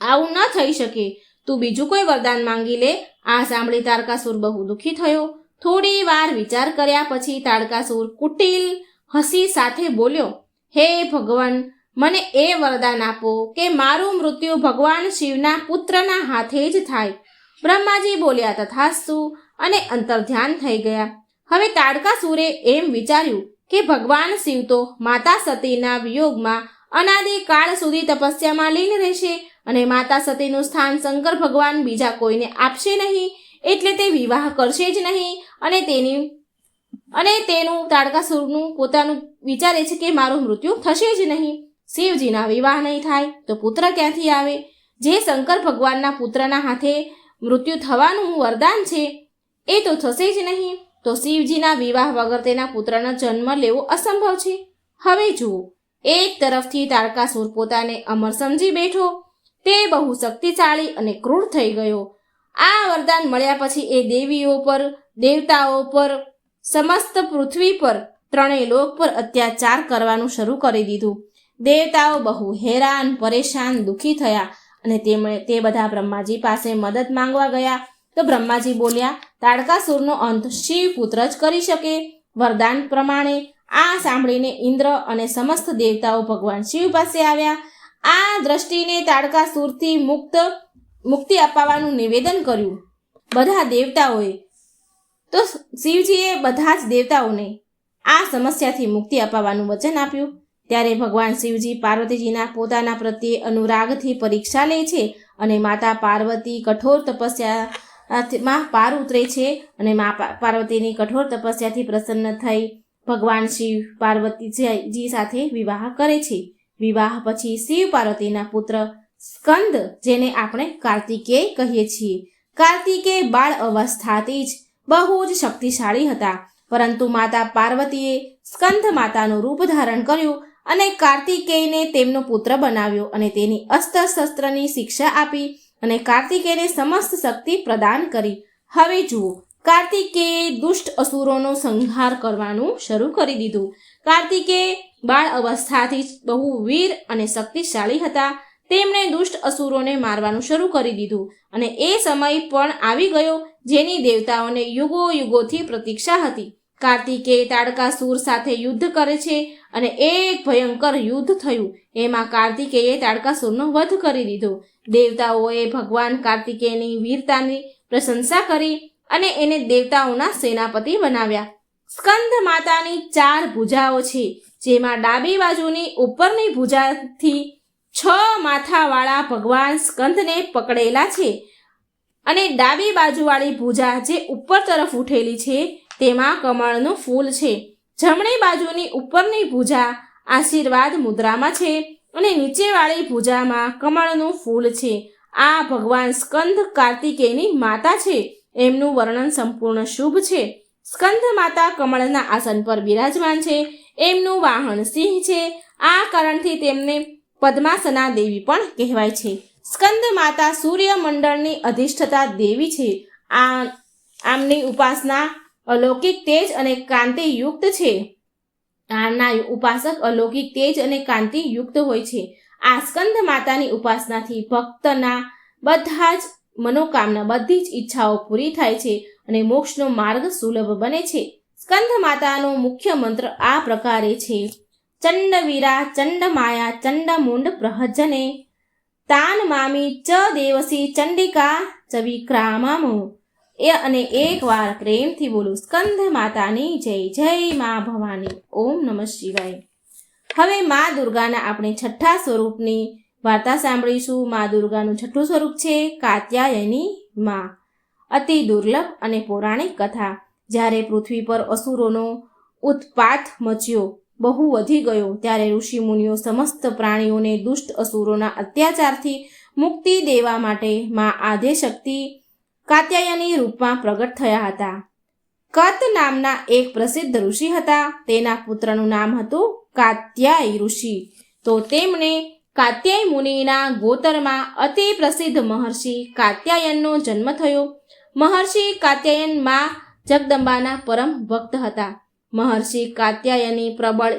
આવું ન થઈ શકે. તું બીજું કોઈ વરદાન માંગી લે. આ સાંભળી તાડકાસુર બહુ દુઃખી થયો. થોડી વાર વિચાર કર્યા પછી તાડકાસુર કુટિલ હસી સાથે બોલ્યો, હે ભગવાન, મને એ વરદાન આપો કે મારું મૃત્યુ ભગવાન શિવના પુત્રના હાથે જ થાય. બ્રહ્માજી બોલ્યા તથાસ્તુ અને અંતર્ધ્યાન થઈ ગયા. હવે તાડકાસુરે એમ વિચાર્યું કે ભગવાન શિવ તો માતા સતીના વિયોગમાં અનાદિકાળ સુધી તપસ્યામાં લીન રહેશે અને માતા સતીનું સ્થાન શંકર ભગવાન બીજા કોઈને આપશે નહીં, એટલે તે વિવાહ કરશે જ નહીં. અને તેનું તાડકાસુરનું પોતાનું વિચારે છે કે મારું મૃત્યુ થશે જ નહીં. શિવજીના વિવાહ નહીં થાય તો પુત્ર ક્યાંથી આવે? જે શંકર ભગવાનના પુત્રના હાથે મૃત્યુ થવાનું વરદાન છે એ તો થશે જ નહીં. તો શિવજીના વિવાહ વગર તેના પુત્રનો જન્મ લેવો અસંભવ છે. હવે જુઓ, એક તરફથી તાડકાસુર પોતાને અમર સમજી બેઠો, તે બહુ શક્તિશાળી અને ક્રૂર થઈ ગયો. આ વરદાન મળ્યા પછી એ દેવીઓ પર, દેવતાઓ પર, સમસ્ત પૃથ્વી પર, ત્રણેય લોક પર અત્યાચાર કરવાનું શરૂ કરી દીધું. દેવતાઓ બહુ હેરાન, પરેશાન, દુઃખી થયા અને તે બધા બ્રહ્માજી પાસે મદદ માંગવા ગયા. તો બ્રહ્માજી બોલ્યા, તાડકાસુરનો અંત શિવ પુત્ર જ કરી શકે. વરદાન પ્રમાણે આ સાંભળીને ઇન્દ્ર અને સમસ્ત દેવતાઓ ભગવાન શિવ પાસે આવ્યા. આ દ્રષ્ટિને તાડકાસુરથી મુક્તિ અપાવવાનું નિવેદન કર્યું બધા દેવતાઓએ. તો શિવજીએ બધા જ દેવતાઓને આ સમસ્યાથી મુક્તિ અપાવવાનું વચન આપ્યું. ત્યારે ભગવાન શિવજી પાર્વતીજીના પોતાના પ્રત્યે અનુરાગથી પરીક્ષા લે છે અને માતા પાર્વતી કઠોર તપસ્યામાં પાર ઉતરે છે અને મા પાર્વતીની કઠોર તપસ્યાથી પ્રસન્ન થઈ ભગવાન શિવ પાર્વતીજી સાથે વિવાહ કરે છે. વિવાહ પછી શિવ પાર્વતીના પુત્ર સ્કંદ, જેને આપણે કાર્તિકેય કહીએ છીએ. કાર્તિકેય બાળ અવસ્થાથી જ બહુ જ શક્તિશાળી હતા, પરંતુ માતા પાર્વતીએ સ્કંદ માતાનું રૂપ ધારણ કર્યું અને કાર્તિકેયને તેમનો પુત્ર બનાવ્યો અને તેની અસ્ત્ર શસ્ત્રની શિક્ષા આપી અને કાર્તિકેયને સમસ્ત શક્તિ પ્રદાન કરી. હવે જુઓ, કાર્તિકેયે દુષ્ટ અસુરોનો સંહાર કરવાનું શરૂ કરી દીધું. કાર્તિકેય બાળ અવસ્થાથી જ બહુ વીર અને શક્તિશાળી હતા. તેમણે દુષ્ટ અસુરોને મારવાનું શરૂ કરી દીધું અને એ સમય પણ આવી ગયો જેની દેવતાઓને યુગો યુગોથી પ્રતીક્ષા હતી. કાર્તિકેય તાડકાસુર સાથે યુદ્ધ કરે છે અને એક ભયંકર યુદ્ધ થયું. એમાં કાર્તિકેયે તાડકાસુરનો વધ કરી દીધો. દેવતાઓએ ભગવાન કાર્તિકેયની વીરતાની પ્રશંસા કરી અને એને દેવતાઓના સેનાપતિ બનાવ્યા. સ્કંદ માતાની 4 ભુજાઓ છે, જેમાં ડાબી બાજુની ઉપરની ભુજાથી 6 માથાવાળા ભગવાન સ્કંદને પકડેલા છે અને ડાબી બાજુવાળી ભુજા જે ઉપર તરફ ઉઠેલી છે તેમાં કમળનું ફૂલ છે. જમણી બાજુની ઉપરની ભુજા આશીર્વાદ મુદ્રામાં છે અને નીચેવાળી ભુજામાં કમળનું ફૂલ છે. આ ભગવાન સ્કંદ કાર્તિકેયની માતા છે. એમનું વર્ણન સંપૂર્ણ શુભ છે. સ્કંદ માતા કમળના આસન પર બિરાજમાન છે. એમનું વાહન સિંહ છે. આ કારણથી તેમને પદ્માસના દેવી પણ કહેવાય છે. સ્કંદ માતા સૂર્યમંડળની અધિષ્ઠતા દેવી છે. આમની ઉપાસના અલૌકિક તેજ અને કાંતિ યુક્ત છે. આના ઉપાસક અલૌકિક તેજ અને કાંતિ યુક્ત હોય છે. આ સ્કંદ માતાની ઉપાસનાથી ભક્તના બધા જ મનોકામના, બધી જ ઈચ્છાઓ પૂરી થાય છે અને મોક્ષનો માર્ગ સુલભ બને છે. સ્કંદ માતાનો મુખ્ય મંત્ર આ પ્રકારે છે: ચંડવીરા ચંડમાયા ચંડમુંડ પ્રહજને તાન મામી ચ દેવસી ચંડિકા ચ વિક્રામમો. અને એકવાર પ્રેમથી બોલો, સ્કંદ માતાની જય. જય મા ભવાની. ઓમ નમઃ શિવાય. હવે મા દુર્ગાના આપણે 6થા સ્વરૂપની વાર્તા સાંભળીશું. મા દુર્ગાનું 6થું સ્વરૂપ છે કાત્યાયની મા. અતિ દુર્લભ અને પૌરાણિક કથા. જ્યારે પૃથ્વી પર અસુરોનો ઉત્પાત મચ્યો, બહુ વધી ગયો, ત્યારે ઋષિ મુનિઓ સમસ્ત પ્રાણીઓને દુષ્ટ અસુરોના અત્યાચારથી મુક્તિ દેવા માટે મા આદ્યશક્તિ કાત્યાયની રૂપમાં પ્રગટ થયા હતા. કત નામના એક પ્રસિદ્ધ ઋષિ હતા. તેના પુત્રનું નામ હતું કાત્યાય ઋષિ. તો તેમણે કાત્યાય મુનિના ગોતરમાં અતિ પ્રસિદ્ધ મહર્ષિ કાત્યાયનનો જન્મ થયો. મહર્ષિ કાત્યાયન મા જગદંબાના પરમ ભક્ત હતા. મહર્ષિ કાત્યાયની પ્રબળ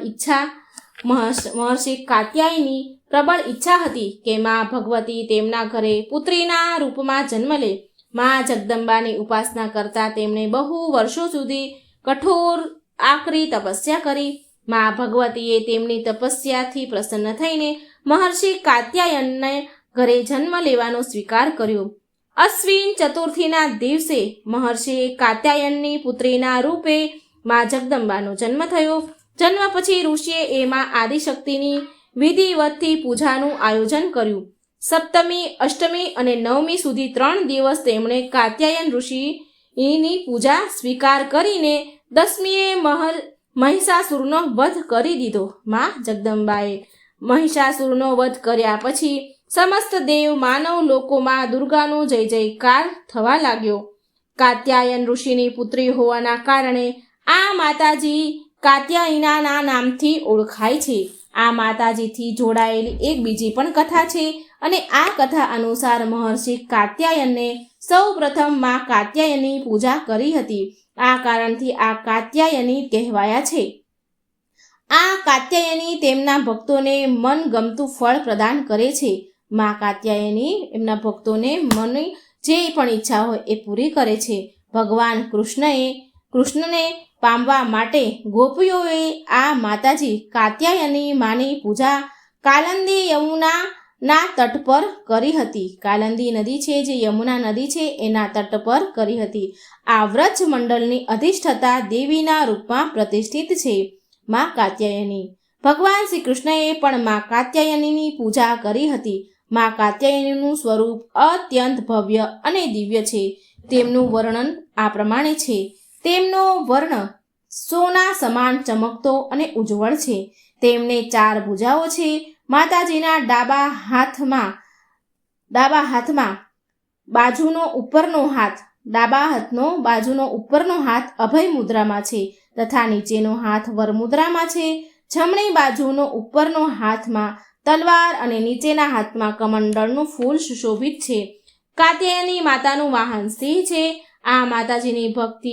ઈચ્છા હતી કે મા ભગવતી તેમના ઘરે પુત્રીના રૂપમાં જન્મ લે. મા જગદંબાની ઉપાસના કરતા તેમણે બહુ વર્ષો સુધી કઠોર આકરી તપસ્યા કરી. મા ભગવતીએ તેમની તપસ્યાથી પ્રસન્ન થઈને મહર્ષિ કાત્યાયનને ઘરે જન્મ લેવાનો સ્વીકાર કર્યો. અશ્વિન ચતુર્થીના દિવસે મહર્ષિ કાત્યાયનની પુત્રીના રૂપે મા જગદંબાનો જન્મ થયો. જન્મ પછી ઋષિએ એમાં આદિશક્તિની વિધિવતથી પૂજાનું આયોજન કર્યું. સપ્તમી, અષ્ટમી અને નવમી સુધી 3 દિવસ તેમણે કાત્યાયન ઋષિની પૂજા સ્વીકાર કરીને 10મીએ મહિષાસુરનો વધ કરી દીધો. મા જગદંબાએ મહિષાસુરનો વધ કર્યા પછી સમસ્ત દેવ માનવ લોકોમાં દુર્ગાનો જય જયકાર થવા લાગ્યો. કાત્યાયન ઋષિની પુત્રી હોવાના કારણે આ માતાજી કાત્યાયનના નામથી ઓળખાય છે. આ માતાજીથી જોડાયેલી એક બીજી પણ કથા છે અને આ કથા અનુસાર મહર્ષિ કાત્યાયનને સૌ પ્રથમ મા કાત્યાયનની પૂજા કરી હતી. આ કારણથી આ કાત્યાયની કહેવાયા છે. આ કાત્યાયની તેમના ભક્તોને મનગમતું ફળ પ્રદાન કરે છે. મા કાત્યાયની એમના ભક્તોને મનની જે પણ ઈચ્છા હોય એ પૂરી કરે છે. ભગવાન કૃષ્ણને પામવા માટે ગોપીઓએ આ માતાજી કાત્યાયની માની પૂજા કાલિંદી યમુનાના તટ પર કરી હતી. કાલિંદી નદી છે જે યમુના નદી છે એના તટ પર કરી હતી. આ વ્રજ મંડળની અધિષ્ઠતા દેવીના રૂપમાં પ્રતિષ્ઠિત છે. મા કાત્યાયની ભગવાન શ્રી કૃષ્ણએ પણ મા કાત્યાયનીની પૂજા કરી હતી. મા કાત્યાયનીનું સ્વરૂપ અત્યંત ભવ્ય અને દિવ્ય છે. તેમનું વર્ણન આ પ્રમાણે છે. તેમનો વર્ણ સોના સમાન ચમકતો અને ઉજ્જવળ છે. તેમને 4 ભુજાઓ છે. માતાજીના ડાબા હાથમાં બાજુનો ઉપરનો હાથ અભય મુદ્રામાં છે તથા નીચેનો હાથ વર મુદ્રામાં છે. જમણી બાજુનો ઉપરનો હાથમાં તલવાર અને નીચેના હાથમાં કમંડળનું ફૂલ સુશોભિત છે. કાત્યાયની માતાનું વાહન સિંહ છે. આ માતાજીની ભક્તિ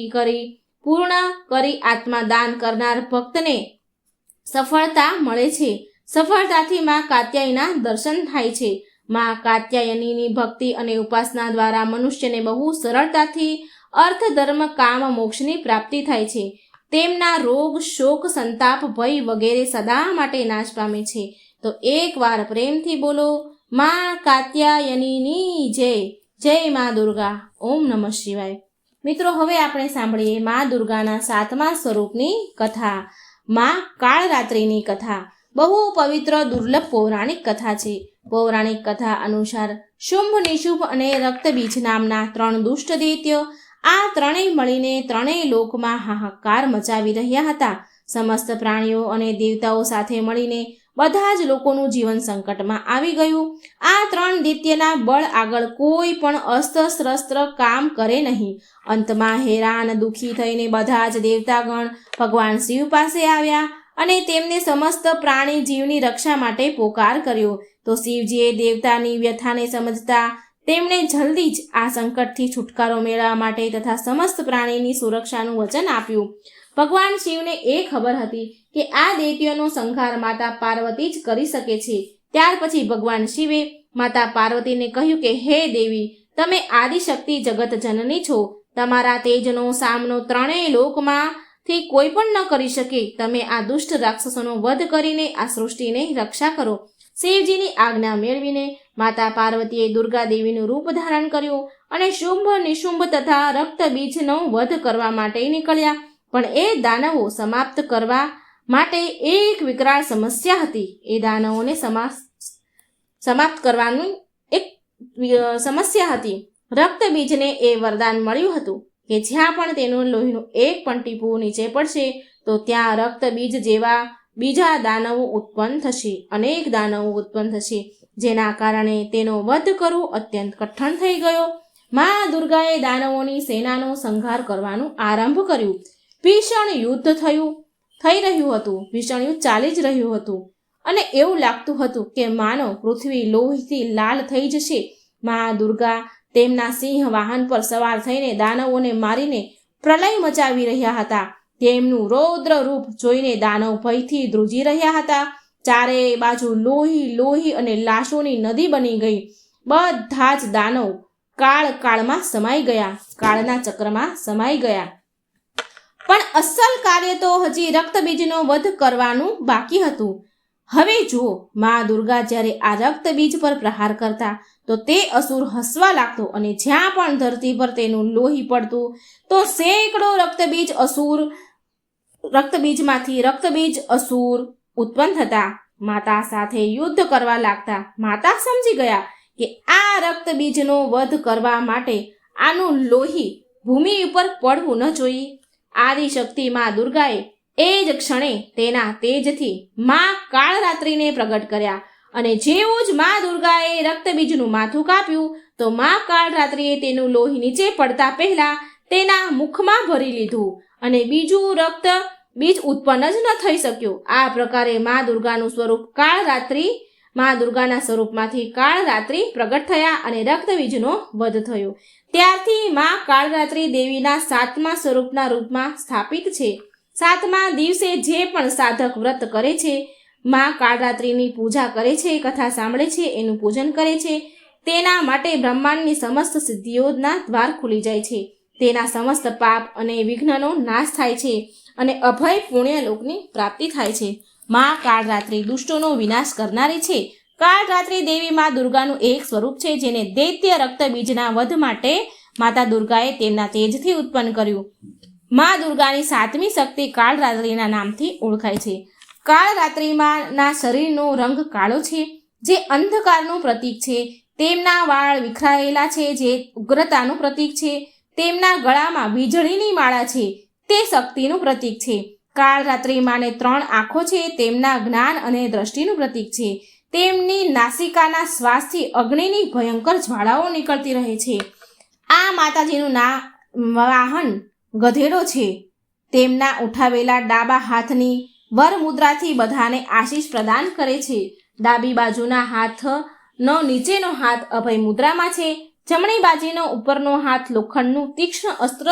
પૂર્ણ કરી આત્મા દાન કરનાર ભક્તને સફળતા મળે છે. સફળતાથી મા કાત્યાયના દર્શન થાય છે. મા કાત્યાયનીની ભક્તિ અને ઉપાસના દ્વારા મનુષ્યને બહુ સરળતાથી અર્થ ધર્મ કામ મોક્ષની પ્રાપ્તિ થાય છે. તેમના રોગ શોક સંતાપ ભય વગેરે સદા માટે નાશ પામે છે. તો એકવાર પ્રેમથી બોલો મા કાત્યાયનીની જય. જય મા દુર્ગા. ઓમ નમઃ શિવાય. મિત્રો, હવે આપણે સાંભળીએ મા દુર્ગાના 7મા સ્વરૂપની કથા, મા કાળરાત્રિની કથા. બહુ પવિત્ર દુર્લભ પૌરાણિક કથા છે. પૌરાણિક કથા અનુસાર શુંભ, નિશુંભ અને રક્તબીજ નામના 3 દુષ્ટ દૈત્ય આ ત્રણેય મળીને ત્રણેય લોકમાં હાહાકાર મચાવી રહ્યા હતા. સમસ્ત પ્રાણીઓ અને દેવતાઓ સાથે મળીને બધા જ લોકોનું જીવન સંકટમાં આવી ગયું. આ 3 દૈત્યના બળ આગળ કોઈ પણ અસ્ત્ર કામ કરે નહીં. અંતમાં હેરાન દુઃખી થઈને બધા જ દેવતાગણ ભગવાન શિવ પાસે આવ્યા અને તેમને સમસ્ત પ્રાણી જીવની રક્ષા માટે પોકાર કર્યો. તો શિવજીએ દેવતાની વ્યથાને સમજતા તેમણે જલ્દી જ આ સંકટથી છુટકારો મેળવવા માટે તથા સમસ્ત પ્રાણીની સુરક્ષાનું વચન આપ્યું. ભગવાન શિવને એ ખબર હતી કે આ દૈત્યોનો સંહાર માતા પાર્વતી જ કરી શકે છે. ત્યાર પછી ભગવાન શિવે માતા પાર્વતીને કહ્યું કે હે દેવી, તમે આદિશક્તિ જગત જનની છો. તમારા તેજનો સામનો ત્રણેય લોકમાંથી કોઈ પણ ન કરી શકે. તમે આ દુષ્ટ રાક્ષસોનો વધ કરીને આ સૃષ્ટિને રક્ષા કરો. શિવજીની આજ્ઞા મેળવીને માતા પાર્વતીએ દુર્ગા દેવીનું રૂપ ધારણ કર્યું અને શુંભ, નિશુંભ તથા રક્તબીજનો વધ કરવા માટે નીકળ્યા. પણ એ દાનવો સમાપ્ત કરવા માટે એક વિકરાળ સમસ્યા હતી. એ દાનવોને સમાપ્ત કરવાની એક સમસ્યા હતી. રક્તબીજને એ વરદાન મળ્યું હતું કે જ્યાં પણ તેનું લોહીનું એક પણ ટીપું નીચે પડશે તો ત્યાં રક્તબીજ જેવા બીજા દાનવો ઉત્પન્ન થશે, અનેક દાનવો ઉત્પન્ન થશે, જેના કારણે તેનો વધ કરવો અત્યંત કઠણ થઈ ગયો. મા દુર્ગાએ દાનવોની સેનાનો સંહાર કરવાનું આરંભ કર્યું. ભીષણ યુદ્ધ થઈ રહ્યું હતું. ભીષણ યુદ્ધ ચાલી જ રહ્યું હતું અને એવું લાગતું હતું કે માનો પૃથ્વી લોહીથી લાલ થઈ જશે. મા દુર્ગા તેમના સિંહ વાહન પર સવાર થઈને દાનવોને મારીને પ્રલય મચાવી રહ્યા હતા. તેમનું રૌદ્ર રૂપ જોઈને દાનવ ભયથી ધ્રુજી રહ્યા હતા. ચારે બાજુ લોહી અને લાશોની નદી બની ગઈ. બધા જ દાનવ કાળમાં સમાઈ ગયા, કાળના ચક્રમાં સમાઈ ગયા. પણ અસલ કાર્ય તો હજી રક્તબીજનો વધ કરવાનું બાકી હતું. હવે જુઓ, મા દુર્ગા જ્યારે આ રક્તબીજ પર પ્રહાર કરતા તો તે અસુર હસવા લાગતો અને જ્યાં પણ ધરતી પર તેનું લોહી પડતું તો સેંકડો રક્તબીજમાંથી રક્તબીજ અસુર ઉત્પન્ન થતા, માતા સાથે યુદ્ધ કરવા લાગતા. માતા સમજી ગયા કે આ રક્તબીજનો વધ કરવા માટે આનું લોહી ભૂમિ ઉપર પડવું ન જોઈએ. આદિશક્તિ મા દુર્ગાએ એ જ ક્ષણે તેના તેજથી મા કાળરાત્રિને પ્રગટ કર્યા અને જેવું જ મા દુર્ગાએ રક્તબીજનું માથું કાપ્યું તો મા કાળરાત્રિએ તેનું લોહી નીચે પડતા પહેલા તેના મુખમાં ભરી લીધું અને બીજું રક્તબીજ ઉત્પન્ન જ ન થઈ શક્યું. આ પ્રકારે મા દુર્ગાનું સ્વરૂપ કાળરાત્રિ, મા દુર્ગાના સ્વરૂપમાંથી કાળરાત્રિ પ્રગટ થયા અને રક્તબીજનો વધ થયો. ત્યારથી મા કાળરાત્રિ દેવીના 7મા સ્વરૂપના રૂપમાં સ્થાપિત છે. સાતમા દિવસે જે પણ સાધક વ્રત કરે છે, માં કાળરાત્રિની પૂજા કરે છે, કથા સાંભળે છે, એનું પૂજન કરે છે, તેના માટે બ્રહ્માંડની સમસ્ત સિદ્ધિઓના દ્વાર ખુલી જાય છે. તેના સમસ્ત પાપ અને વિઘ્નનો નાશ થાય છે અને અભય પુણ્યલોકની પ્રાપ્તિ થાય છે. માં કાળરાત્રિ દુષ્ટોનો વિનાશ કરનારી છે. કાળરાત્રિ દેવી માં દુર્ગાનું એક સ્વરૂપ છે, જેને દૈત્ય રક્તબીજના વધ માટે માતા દુર્ગાએ તેમના તેજથી ઉત્પન્ન કર્યું. માં દુર્ગાની સાતમી શક્તિ કાળરાત્રિના નામથી ઓળખાય છે. કાળરાત્રિમાંના શરીરનો રંગ કાળો છે, જે અંધકારનું પ્રતીક છે. તેમના વાળ વિખરાયેલા છે, જે ઉગ્રતાનું પ્રતીક છે. તેમના ગળામાં વીજળીની માળા છે, તે શક્તિનું પ્રતીક છે. કાળરાત્રિ માને 3 આંખો છે, તેમના જ્ઞાન અને દ્રષ્ટિનું પ્રતીક છે. તેમની નાસિકાના શ્વાસથી અગ્નિની ભયંકર જ્વાળાઓ નીકળતી રહે છે. આ માતાજીનું વાહન ગધેડો છે. તેમના ઉઠાવેલા ડાબા હાથની વરમુદ્રાથી બધાને આશીષ પ્રદાન કરે છે. ડાબી બાજુના હાથનો નીચેનો હાથ અભય મુદ્રામાં છે. જમણી બાજુનો ઉપરનો હાથ લોખંડનું તીક્ષ્ણ અસ્ત્ર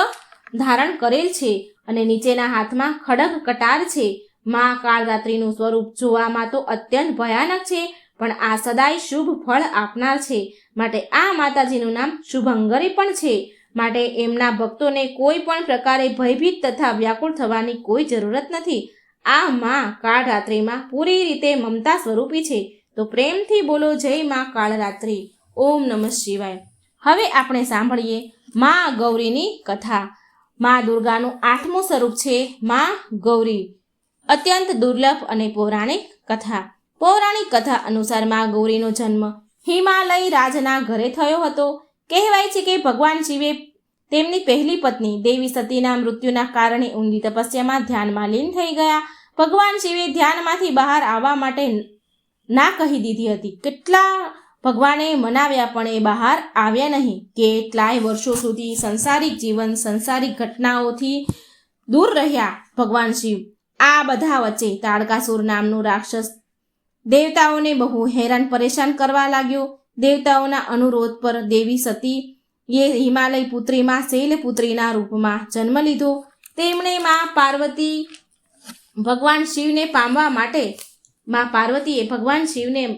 ધારણ કરેલ છે અને નીચેના હાથમાં ખડગ કટાર છે. માં કાળરાત્રિનું સ્વરૂપ જોવામાં તો અત્યંત ભયાનક છે, પણ આ સદાય શુભ ફળ આપનાર છે. માટે આ માતાજીનું નામ શુભંકરી પણ છે. માટે એમના ભક્તોને કોઈ પણ પ્રકારે ભયભીત તથા વ્યાકુળ થવાની કોઈ જરૂરત નથી. આ માં કાળરાત્રિમાં પૂરી રીતે મમતા સ્વરૂપી છે. તો પ્રેમથી બોલો જય માં કાળરાત્રિ. ઓમ નમઃ શિવાય. હવે આપણે સાંભળીએ માં ગૌરીની કથા. માં દુર્ગાનું 8મું સ્વરૂપ છે માં ગૌરી. અત્યંત દુર્લભ અને પૌરાણિક કથા. પૌરાણિક કથા અનુસાર માં ગૌરીનો જન્મ હિમાલય રાજના ઘરે થયો હતો. કહેવાય છે કે ભગવાન શિવે તેમની પહેલી પત્ની દેવી સતીના મૃત્યુના કારણે ઊંડી તપસ્યામાં ધ્યાનમાં લીન થઈ ગયા. ભગવાન શિવે ધ્યાનમાંથી બહાર આવવા માટે ના કહી દીધી હતી. કેટલા ભગવાને મનાવ્યા પણ એ બહાર આવ્યા નહીં. કેટલાય વર્ષો સુધી સંસારિક જીવન, સંસારિક ઘટનાઓથી દૂર રહ્યા ભગવાન શિવ. આ બધા વચ્ચે તાડકાસુર નામનું રાક્ષસ દેવતાઓને બહુ હેરાન પરેશાન કરવા લાગ્યો. દેવતાઓના અનુરોધ પર દેવી સતી એ હિમાલય પુત્રીમાં શૈલપુત્રીના રૂપમાં જન્મ લીધો. તેમણે માં પાર્વતીએ ભગવાન શિવને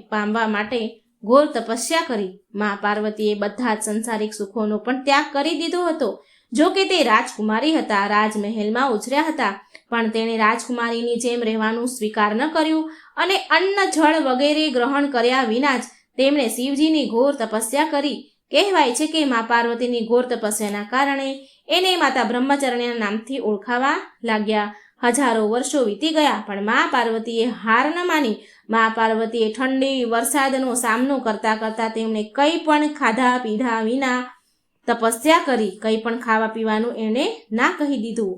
પામવા માટે ઘોર તપસ્યા કરી. માં પાર્વતીએ બધા જ સંસારિક સુખોનો પણ ત્યાગ કરી દીધો હતો. જો કે તે રાજકુમારી હતા, રાજમહેલમાં ઉછર્યા હતા, પણ તેણે રાજકુમારીની જેમ રહેવાનું સ્વીકાર ન કર્યું અને અન્ન જળ વગેરે ગ્રહણ કર્યા વિના જ તેમણે શિવજીની ઘોર તપસ્યા કરી. કહેવાય છે કે મા પાર્વતીની ઘોર તપસ્યાના કારણે એને માતા બ્રહ્મચારિણીના નામથી ઓળખાવા લાગ્યા. હજારો વર્ષો વીતી ગયા, પણ મા પાર્વતીએ હાર ન માની. મા પાર્વતીએ ઠંડી વરસાદનો સામનો કરતા કરતા તેમણે કંઈ પણ ખાધા પીધા વિના તપસ્યા કરી. કંઈ પણ ખાવા પીવાનું એણે ના કહી દીધું.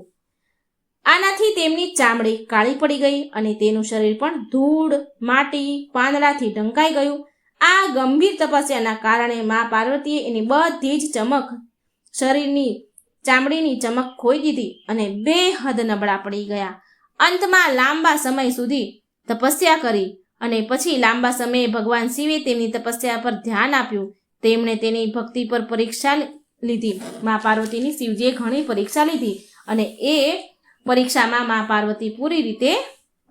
આનાથી તેમની ચામડી કાળી પડી ગઈ અને તેનું શરીર પણ ધૂળ, માટી, પાંદડાથી ઢંકાઈ ગયું. આ ગંભીર તપસ્યાના કારણે મા પાર્વતીએ એની બધી જ ચમક, શરીરની ચામડીની ચમક ખોઈ દીધી અને બેહદ નબળા પડી ગયા. અંતમાં લાંબા સમય સુધી તપસ્યા કરી અને પછી લાંબા સમયે ભગવાન શિવે તેમની તપસ્યા પર ધ્યાન આપ્યું. તેમણે તેની ભક્તિ પર પરીક્ષા લીધી. મા પાર્વતીની શિવજીએ ઘણી પરીક્ષા લીધી અને એ પરીક્ષામાં મા પાર્વતી પૂરી રીતે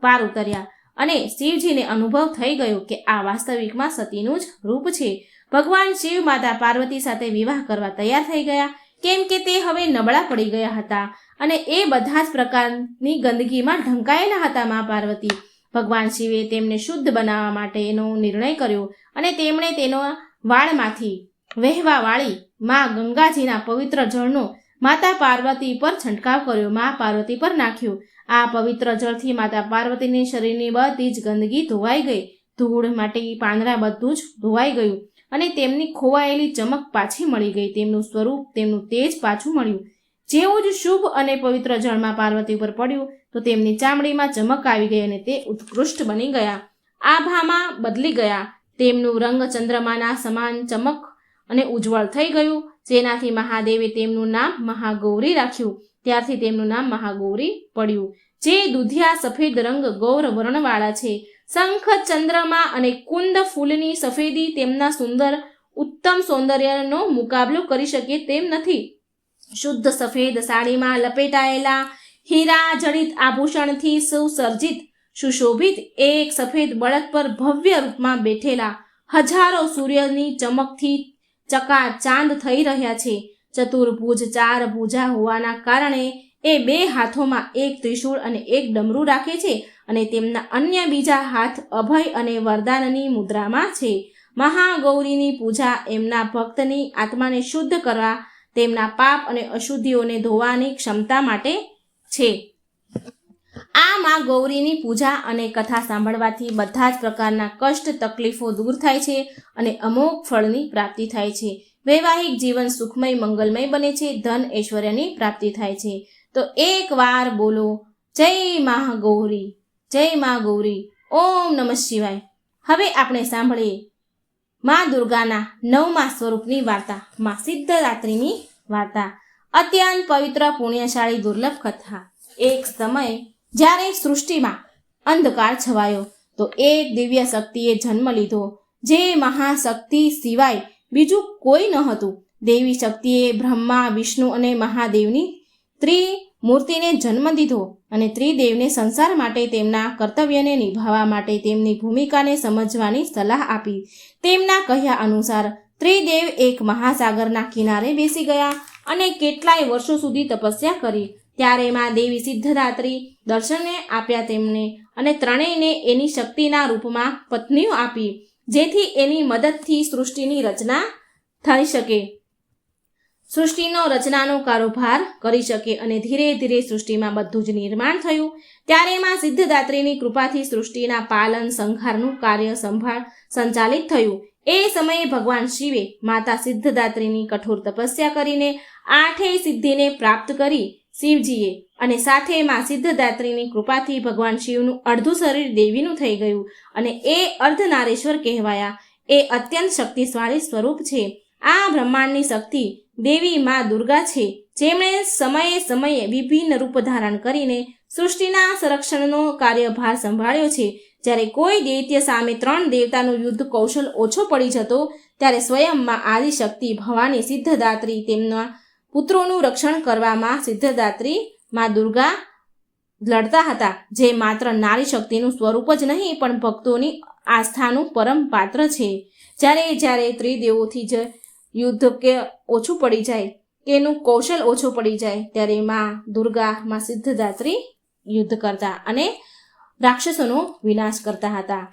પાર ઉતર્યા અને શિવજીને અનુભવ થઈ ગયો કે આ વાસ્તવિકમાં સતીનું જ રૂપ છે. ભગવાન શિવ માતા પાર્વતી સાથે વિવાહ કરવા તૈયાર થઈ ગયા, કેમ કે તે હવે નબળા પડી ગયા હતા અને એ બધા જ પ્રકારની ગંદકીમાં ઢંકાયેલા હતા. મા પાર્વતી ભગવાન શિવે તેમને શુદ્ધ બનાવવા માટેનો નિર્ણય કર્યો અને તેમણે તેના વાળમાંથી વહેવા વાળી મા ગંગાજીના પવિત્ર જળનો માતા પાર્વતી પર છંટકાવ કર્યો, મા પાર્વતી પર નાખ્યું. આ પવિત્ર જળથી માતા પાર્વતીની શરીરની બધી જ ગંદકી ધોવાઈ ગઈ. ધૂળ, માટી, પાંદડા બધું જ ધોવાઈ ગયું અને તેમની ખોવાયેલી ચમક પાછી મળી ગઈ. તેમનું સ્વરૂપ, તેમનું તેજ પાછું મળ્યું. જેવું જ શુભ અને પવિત્ર જળમાં પાર્વતી ઉપર પડ્યું તો તેમની ચામડીમાં ચમક આવી ગઈ અને તે ઉત્કૃષ્ટ બની ગયા, આભામાં બદલી ગયા. તેમનું રંગ ચંદ્રમાના સમાન ચમક અને ઉજ્જવળ થઈ ગયું, જેનાથી મહાદેવે તેમનું નામ મહાગૌરી રાખ્યું. ત્યારથી તેમનું નામ મહાગૌરી પડ્યું. જે દુધિયા સફેદ રંગ ગૌર વર્ણવાળા છે. શંખ, ચંદ્રમા અને કુંદ ફૂલની સફેદી તેમના સુંદર ઉત્તમ સૌંદર્યનો મુકાબલો કરી શકે તેમ નથી. શુદ્ધ સફેદ સાડીમાં લપેટાયેલા હીરા જડિત આભૂષણથી સુસર્જિત સુશોભિત એક સફેદ બળદ પર ભવ્ય રૂપમાં બેઠેલા હજારો સૂર્યની ચમકથી ચકાચાંદ થઈ રહ્યા છે. ચતુર્ભુજ 4 ભુજા હોવાના કારણે એ 2 હાથોમાં એક ત્રિશૂળ અને એક ડમરું રાખે છે અને તેમના અન્ય બીજા હાથ અભય અને વરદાનની મુદ્રામાં છે. મહાગૌરીની પૂજા એમના ભક્તની આત્માને શુદ્ધ કરવા, તેમના પાપ અને અશુદ્ધિઓને ધોવાની ક્ષમતા માટે છે. આ માં ગૌરીની પૂજા અને કથા સાંભળવાથી બધા જ પ્રકારના કષ્ટ તકલીફો દૂર થાય છે અને અમોઘ ફળની પ્રાપ્તિ થાય છે. વૈવાહિક જીવન સુખમય મંગલમય બને છે. ધન ઐશ્વર્યની પ્રાપ્તિ થાય છે. તો એક વાર બોલો જય મહાગૌરી, જય મા ગૌરી, ઓમ નમઃ શિવાય. હવે આપણે સાંભળીએ મા દુર્ગાના 9મા સ્વરૂપની વાર્તા, મા સિદ્ધરાત્રિની વાર્તા. અત્યંત પવિત્ર પુણ્યશાળી દુર્લભ કથા. એક સમય જ્યારે સૃષ્ટિમાં અંધકાર છવાયો તો એક દિવ્ય શક્તિએ જન્મ લીધો, જે મહાશક્તિ સિવાય બીજું કોઈ ન હતું. દેવી શક્તિએ બ્રહ્મા, વિષ્ણુ અને મહાદેવની ત્રિમૂર્તિને જન્મ દીધો અને ત્રિદેવને સંસાર માટે તેમના કર્તવ્યને નિભાવવા માટે તેમની ભૂમિકાને સમજવાની સલાહ આપી. તેમના કહ્યા અનુસાર ત્રિદેવ એક મહાસાગરના કિનારે બેસી ગયા અને કેટલાય વર્ષો સુધી તપસ્યા કરી. ત્યારે માં દેવી સિદ્ધરાત્રિ દર્શને આપ્યા તેમને અને ત્રણેયને એની શક્તિના રૂપમાં પત્નીઓ આપી, જેથી એની મદદથી સૃષ્ટિની રચના થઈ શકે, સૃષ્ટિનો રચનાનો કારોબાર કરી શકે અને ધીરે ધીરે સૃષ્ટિમાં બધું જ નિર્માણ થયું. ત્યારે માં સિદ્ધદાત્રીની કૃપાથી સૃષ્ટિના પાલન સંહારનું કાર્ય સંચાલિત થયું. એ સમયે ભગવાન શિવે માતા સિદ્ધદાત્રીની કઠોર તપસ્યા કરીને 8 સિદ્ધિને પ્રાપ્ત કરી. શિવજીએ અને સાથે માં સિદ્ધદાત્રીની કૃપાથી ભગવાન શિવનું અડધું શરીર દેવીનું થઈ ગયું અને એ અર્ધનારેશ્વર કહેવાયા. એ અત્યંત શક્તિશાળી સ્વરૂપ છે. આ બ્રહ્માંડની શક્તિ દેવી માં દુર્ગા છે, જેમણે સમયે સમયે વિભિન્ન રૂપ ધારણ કરીને સૃષ્ટિના સંરક્ષણનો કાર્યભાર સંભાળ્યો છે. જ્યારે કોઈ દૈત્ય સામે 3 દેવતાનું યુદ્ધ કૌશલ ઓછો પડી જતો ત્યારે સ્વયંમાં આદિશક્તિ ભવાની સિદ્ધદાત્રી તેમના પુત્રોનું રક્ષણ કરવામાં સિદ્ધદાત્રી માં દુર્ગા લડતા હતા, જે માત્ર નારી શક્તિનું સ્વરૂપ જ નહીં પણ ભક્તોની આસ્થાનું પરમ પાત્ર છે. જ્યારે ત્રિદેવોથી જ યુદ્ધ કે ઓછું પડી જાય, એનું કૌશલ ઓછું પડી જાય, ત્યારે માં દુર્ગા માં સિદ્ધદાત્રી યુદ્ધ કરતા અને રાક્ષસોનો વિનાશ કરતા હતા.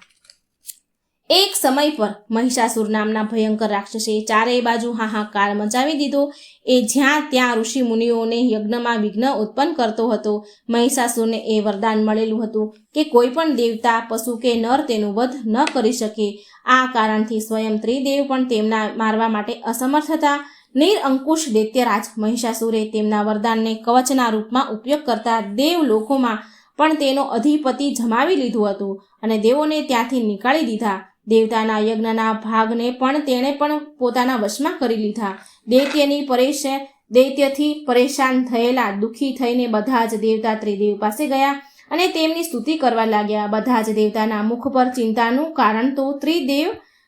એક સમય પર મહિષાસુર નામના ભયંકર રાક્ષસે ચારેય બાજુ હાહાકાર મચાવી દીધો. એ જ્યાં ત્યાં ઋષિ મુનિઓને યજ્ઞમાં વિઘ્ન ઉત્પન્ન કરતો હતો. મહિષાસુરને એ વરદાન મળેલું હતું કે કોઈ પણ દેવતા, પશુ કે નર તેનું વધ ન કરી શકે. આ કારણથી સ્વયં ત્રિદેવ પણ તેમના મારવા માટે અસમર્થ હતા. નિરંકુશ દૈત્યરાજ મહિષાસુરે તેમના વરદાનને કવચના રૂપમાં ઉપયોગ કરતા દેવલોકોમાં પણ તેનો અધિપતિ જમાવી લીધું હતું અને દેવોને ત્યાંથી નીકાળી દીધા. દેવતાના યજ્ઞના ભાગને પણ તેણે પણ પોતાના વશમાં કરી લીધા. દૈત્યથી પરેશાન થયેલા દુઃખી થઈને બધા જ દેવતા ત્રિદેવ પાસે ગયા અને તેમની સ્તુતિ કરવા લાગ્યા. બધા જ દેવતાના મુખ પર ચિંતાનું કારણ તો ત્રિદેવ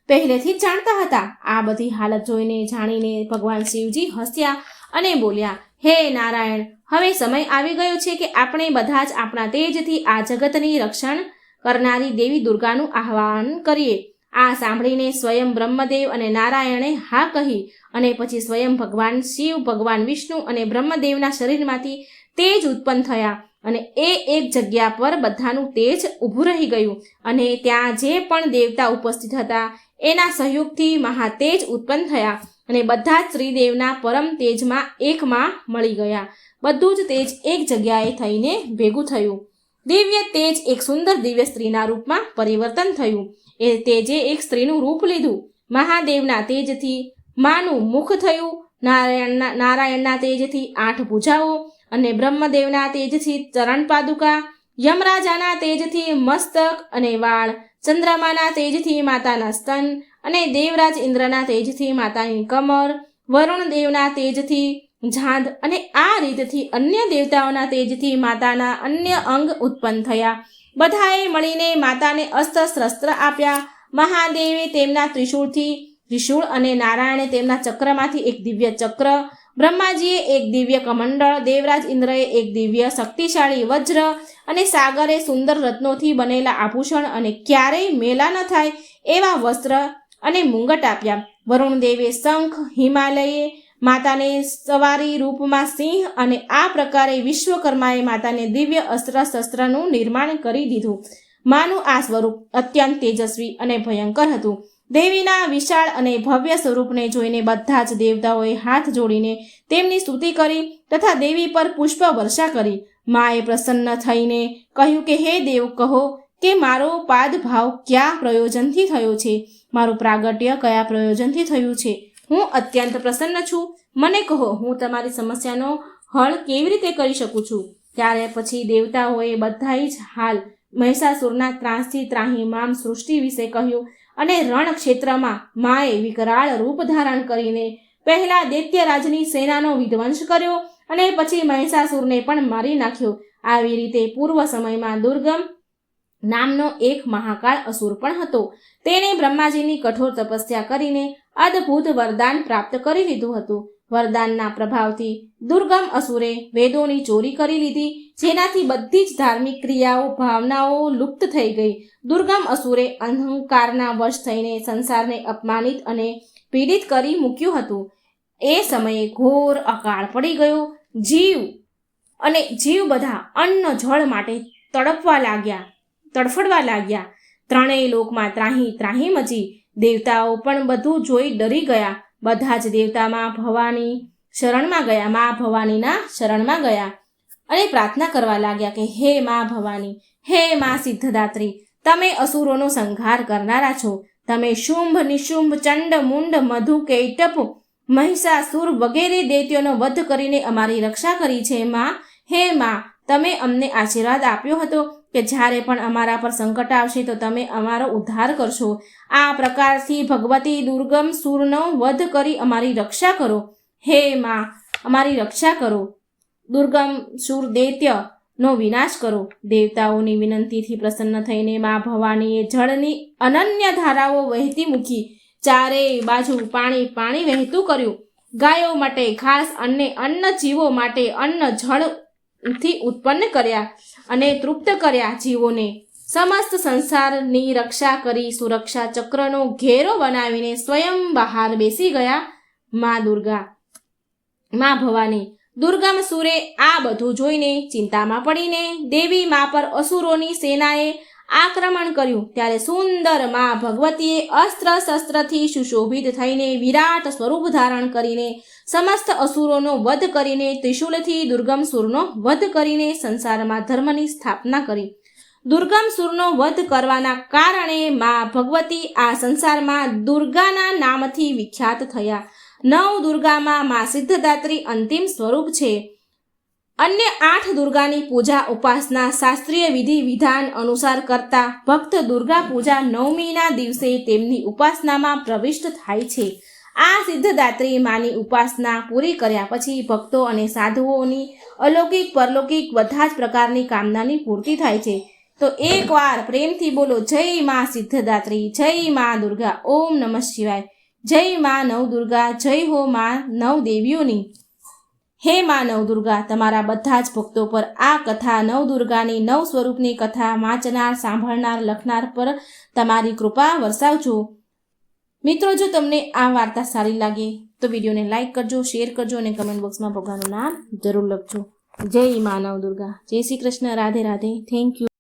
પહેલેથી જ જાણતા હતા. આ બધી હાલત જોઈને જાણીને ભગવાન શિવજી હસ્યા અને બોલ્યા, હે નારાયણ, હવે સમય આવી ગયો છે કે આપણે બધા જ આપણા તેજથી આ જગતની રક્ષણ કરનારી દેવી દુર્ગાનું આહ્વાન કરીએ. આ સાંભળીને સ્વયં બ્રહ્મદેવ અને નારાયણે હા કહી અને પછી સ્વયં ભગવાન શિવ, ભગવાન વિષ્ણુ અને બ્રહ્મદેવના શરીરમાંથી તેજ ઉત્પન્ન થયા અને એક જગ્યા પર બધાનું તેજ ઊભું રહી ગયું અને ત્યાં જે પણ દેવતા ઉપસ્થિત હતા એના સહયોગથી મહાતેજ ઉત્પન્ન થયા અને બધા જ ત્રિદેવના પરમ તેજમાં એકમાં મળી ગયા. બધું જ તેજ એક જગ્યાએ થઈને ભેગું થયું. દિવ્ય તેજ એક સુંદર દિવ્ય સ્ત્રીના રૂપમાં પરિવર્તન થયું. એ તેજે એક સ્ત્રીનું રૂપ લીધું. મહાદેવના તેજથી માનું મુખ થયું, નારાયણના તેજથી 8 ભુજાઓ અને બ્રહ્મદેવના તેજથી ચરણ પાદુકા, યમરાજાના તેજથી મસ્તક અને વાળ, ચંદ્રમાના તેજથી માતાના સ્તન અને દેવરાજ ઇન્દ્રના તેજથી માતાની કમર, વરુણ દેવના તેજથી જાંઘ અને આ રીતથી અન્ય દેવતાઓના તેજથી માતાના અન્ય અંગ ઉત્પન્ન થયા. બધાએ મળીને માતાને અસ્ત્ર શસ્ત્ર આપ્યા. મહાદેવે તેમના ત્રિશૂળ અને નારાયણે તેમના ચક્રમાંથી એક દિવ્ય ચક્ર, બ્રહ્માજીએ એક દિવ્ય કમંડળ, દેવરાજ ઇન્દ્રએ એક દિવ્ય શક્તિશાળી વજ્ર અને સાગરે સુંદર રત્નોથી બનેલા આભૂષણ અને ક્યારેય મેલા ન થાય એવા વસ્ત્ર અને મુંગટ આપ્યા. વરુણદેવે શંખ, હિમાલયે માતાને સવારી રૂપમાં સિંહ અને આ પ્રકારે વિશ્વકર્માએ માતાને દિવ્ય અસ્ત્ર શસ્ત્રનું નિર્માણ કરી દીધું. માનું આ સ્વરૂપ અત્યંત તેજસ્વી અને ભયંકર હતું. દેવીના વિશાળ અને ભવ્ય સ્વરૂપને જોઈને બધા જ દેવતાઓએ હાથ જોડીને તેમની સ્તુતિ કરી તથા દેવી પર પુષ્પ વર્ષા કરી. માએ પ્રસન્ન થઈને કહ્યું કે હે દેવ, કહો કે મારો પાદભાવ કયા પ્રયોજનથી થયો છે, મારું પ્રાગટ્ય કયા પ્રયોજનથી થયું છે. હું અત્યંત પ્રસન્ન છું. મને કહો, હું તમારી સમસ્યાનો હળ કેવી રીતે કરી શકું છું. ત્યારે પછી દેવતાઓએ બધાએ જ હાલ મહિષાસુરના ત્રાસથી ત્રાહિમામ સૃષ્ટિ વિશે કહ્યું અને રણક્ષેત્રમાં માએ વિકરાળ રૂપ ધારણ કરીને પહેલા દૈત્યરાજની સેનાનો વિધ્વંસ કર્યો અને પછી મહિષાસુરને પણ મારી નાખ્યો. આવી રીતે પૂર્વ સમયમાં દુર્ગમ નામનો એક મહાકાળ અસુર પણ હતો. તેણે બ્રહ્માજીની કઠોર તપસ્યા કરીને અદ્ભુત વરદાન પ્રાપ્ત કરી લીધું હતું. વરદાનના પ્રભાવથી દુર્ગમ અસુરે વેદોની ચોરી કરી લીધી, જેનાથી બધી જ ધાર્મિક ક્રિયાઓ, ભાવનાઓ લુપ્ત થઈ ગઈ. દુર્ગમ અસુરે અહંકારના વશ થઈને સંસારને અપમાનિત અને પીડિત કરી મૂક્યું હતું. એ સમયે ઘોર અકાળ પડી ગયો. જીવ બધા અન્ન જળ માટે તડફડવા લાગ્યા. ત્રણેય લોકમાં ત્રાહી મચી. દેવતાઓ પણ બધું જોઈ ડરી ગયા. બધા જ દેવતા મા ભવાનીના શરણમાં ગયા અને પ્રાર્થના કરવા લાગ્યા કે હે મા ભવાની, હે મા સિદ્ધદાત્રી, તમે અસુરોનો સંહાર કરનારા છો. તમે શુંભ, નિશુંભ, ચંડ, મુંડ, મધુ, કૈટપ, મહિષાસુર વગેરે દૈત્યોનો વધ કરીને અમારી રક્ષા કરી છે. મા, હે મા, તમે અમને આશીર્વાદ આપ્યો હતો કે જ્યારે પણ અમારા પર સંકટ આવશે તો તમે અમારો ઉદ્ધાર કરશો. આ પ્રકારથી ભગવતી દુર્ગમ સુરનો વધ કરી અમારી રક્ષા કરો. હે મા, અમારી રક્ષા કરો. દુર્ગમ સુર દૈત્યનો વિનાશ કરો. દેવતાઓની વિનંતીથી પ્રસન્ન થઈને મા ભવાનીએ જળની અનન્ય ધારાઓ વહેતી મૂકી. ચારેય બાજુ પાણી વહેતું કર્યું. ગાયો માટે ઘાસ અને અન્ન જીવો માટે અન્ન જળથી ઉત્પન્ન કર્યા અને તૃપ્ત કર્યા જીવોને. સમસ્ત સંસારની રક્ષા કરી સુરક્ષા ચક્રનો ઘેરો બનાવીને સ્વયં બહાર બેસી ગયા મા ભવાની. દુર્ગમ સુરે આ બધું જોઈને ચિંતામાં પડીને દેવી મા પર અસુરોની સેનાએ આક્રમણ કર્યું. ત્યારે સુંદર મા ભગવતીએ અસ્ત્ર શસ્ત્રથી સુશોભિત થઈને વિરાટ સ્વરૂપ ધારણ કરીને સમસ્ત અસુરોનો વધ કરીને ત્રિશૂલથી દુર્ગમ સુરનો વધ કરીને સંસારમાં ધર્મની સ્થાપના કરી. દુર્ગમ સુરનો વધ કરવાના કારણે મા ભગવતી આ સંસારમાં દુર્ગાના નામથી વિખ્યાત થયા. નવ દુર્ગામાં મા સિદ્ધદાત્રી અંતિમ સ્વરૂપ છે. અન્ય 8 દુર્ગાની પૂજા ઉપાસના શાસ્ત્રીય વિધિ વિધાન અનુસાર કરતા ભક્ત દુર્ગા પૂજા નવમીના દિવસે તેમની ઉપાસનામાં પ્રવિષ્ટ થાય છે. આ સિદ્ધદાત્રી માની ઉપાસના પૂરી કર્યા પછી ભક્તો અને સાધુઓની અલૌકિક પરલૌકિક બધા જ પ્રકારની કામનાની પૂર્તિ થાય છે. તો એકવાર પ્રેમથી બોલો, જય મા સિદ્ધદાત્રી, જય મા દુર્ગા, ઓમ નમઃ શિવાય, જય મા નવદુર્ગા, જય હો મા નવ દેવીઓની. હે મા નવદુર્ગા, તમારા બધા જ ભક્તો પર આ કથા નવદુર્ગાની 9 સ્વરૂપની કથા વાંચનાર, સાંભળનાર, લખનાર પર તમારી કૃપા વરસાવજો. મિત્રો, જો તમને આ વાર્તા સારી લાગે તો વિડીયોને લાઇક કરજો, શેર કરજો અને કમેન્ટ બોક્સમાં ભગવાનનું નામ જરૂર લખજો. જય મા નવદુર્ગા. જય શ્રી કૃષ્ણ. રાધે રાધે. Thank you.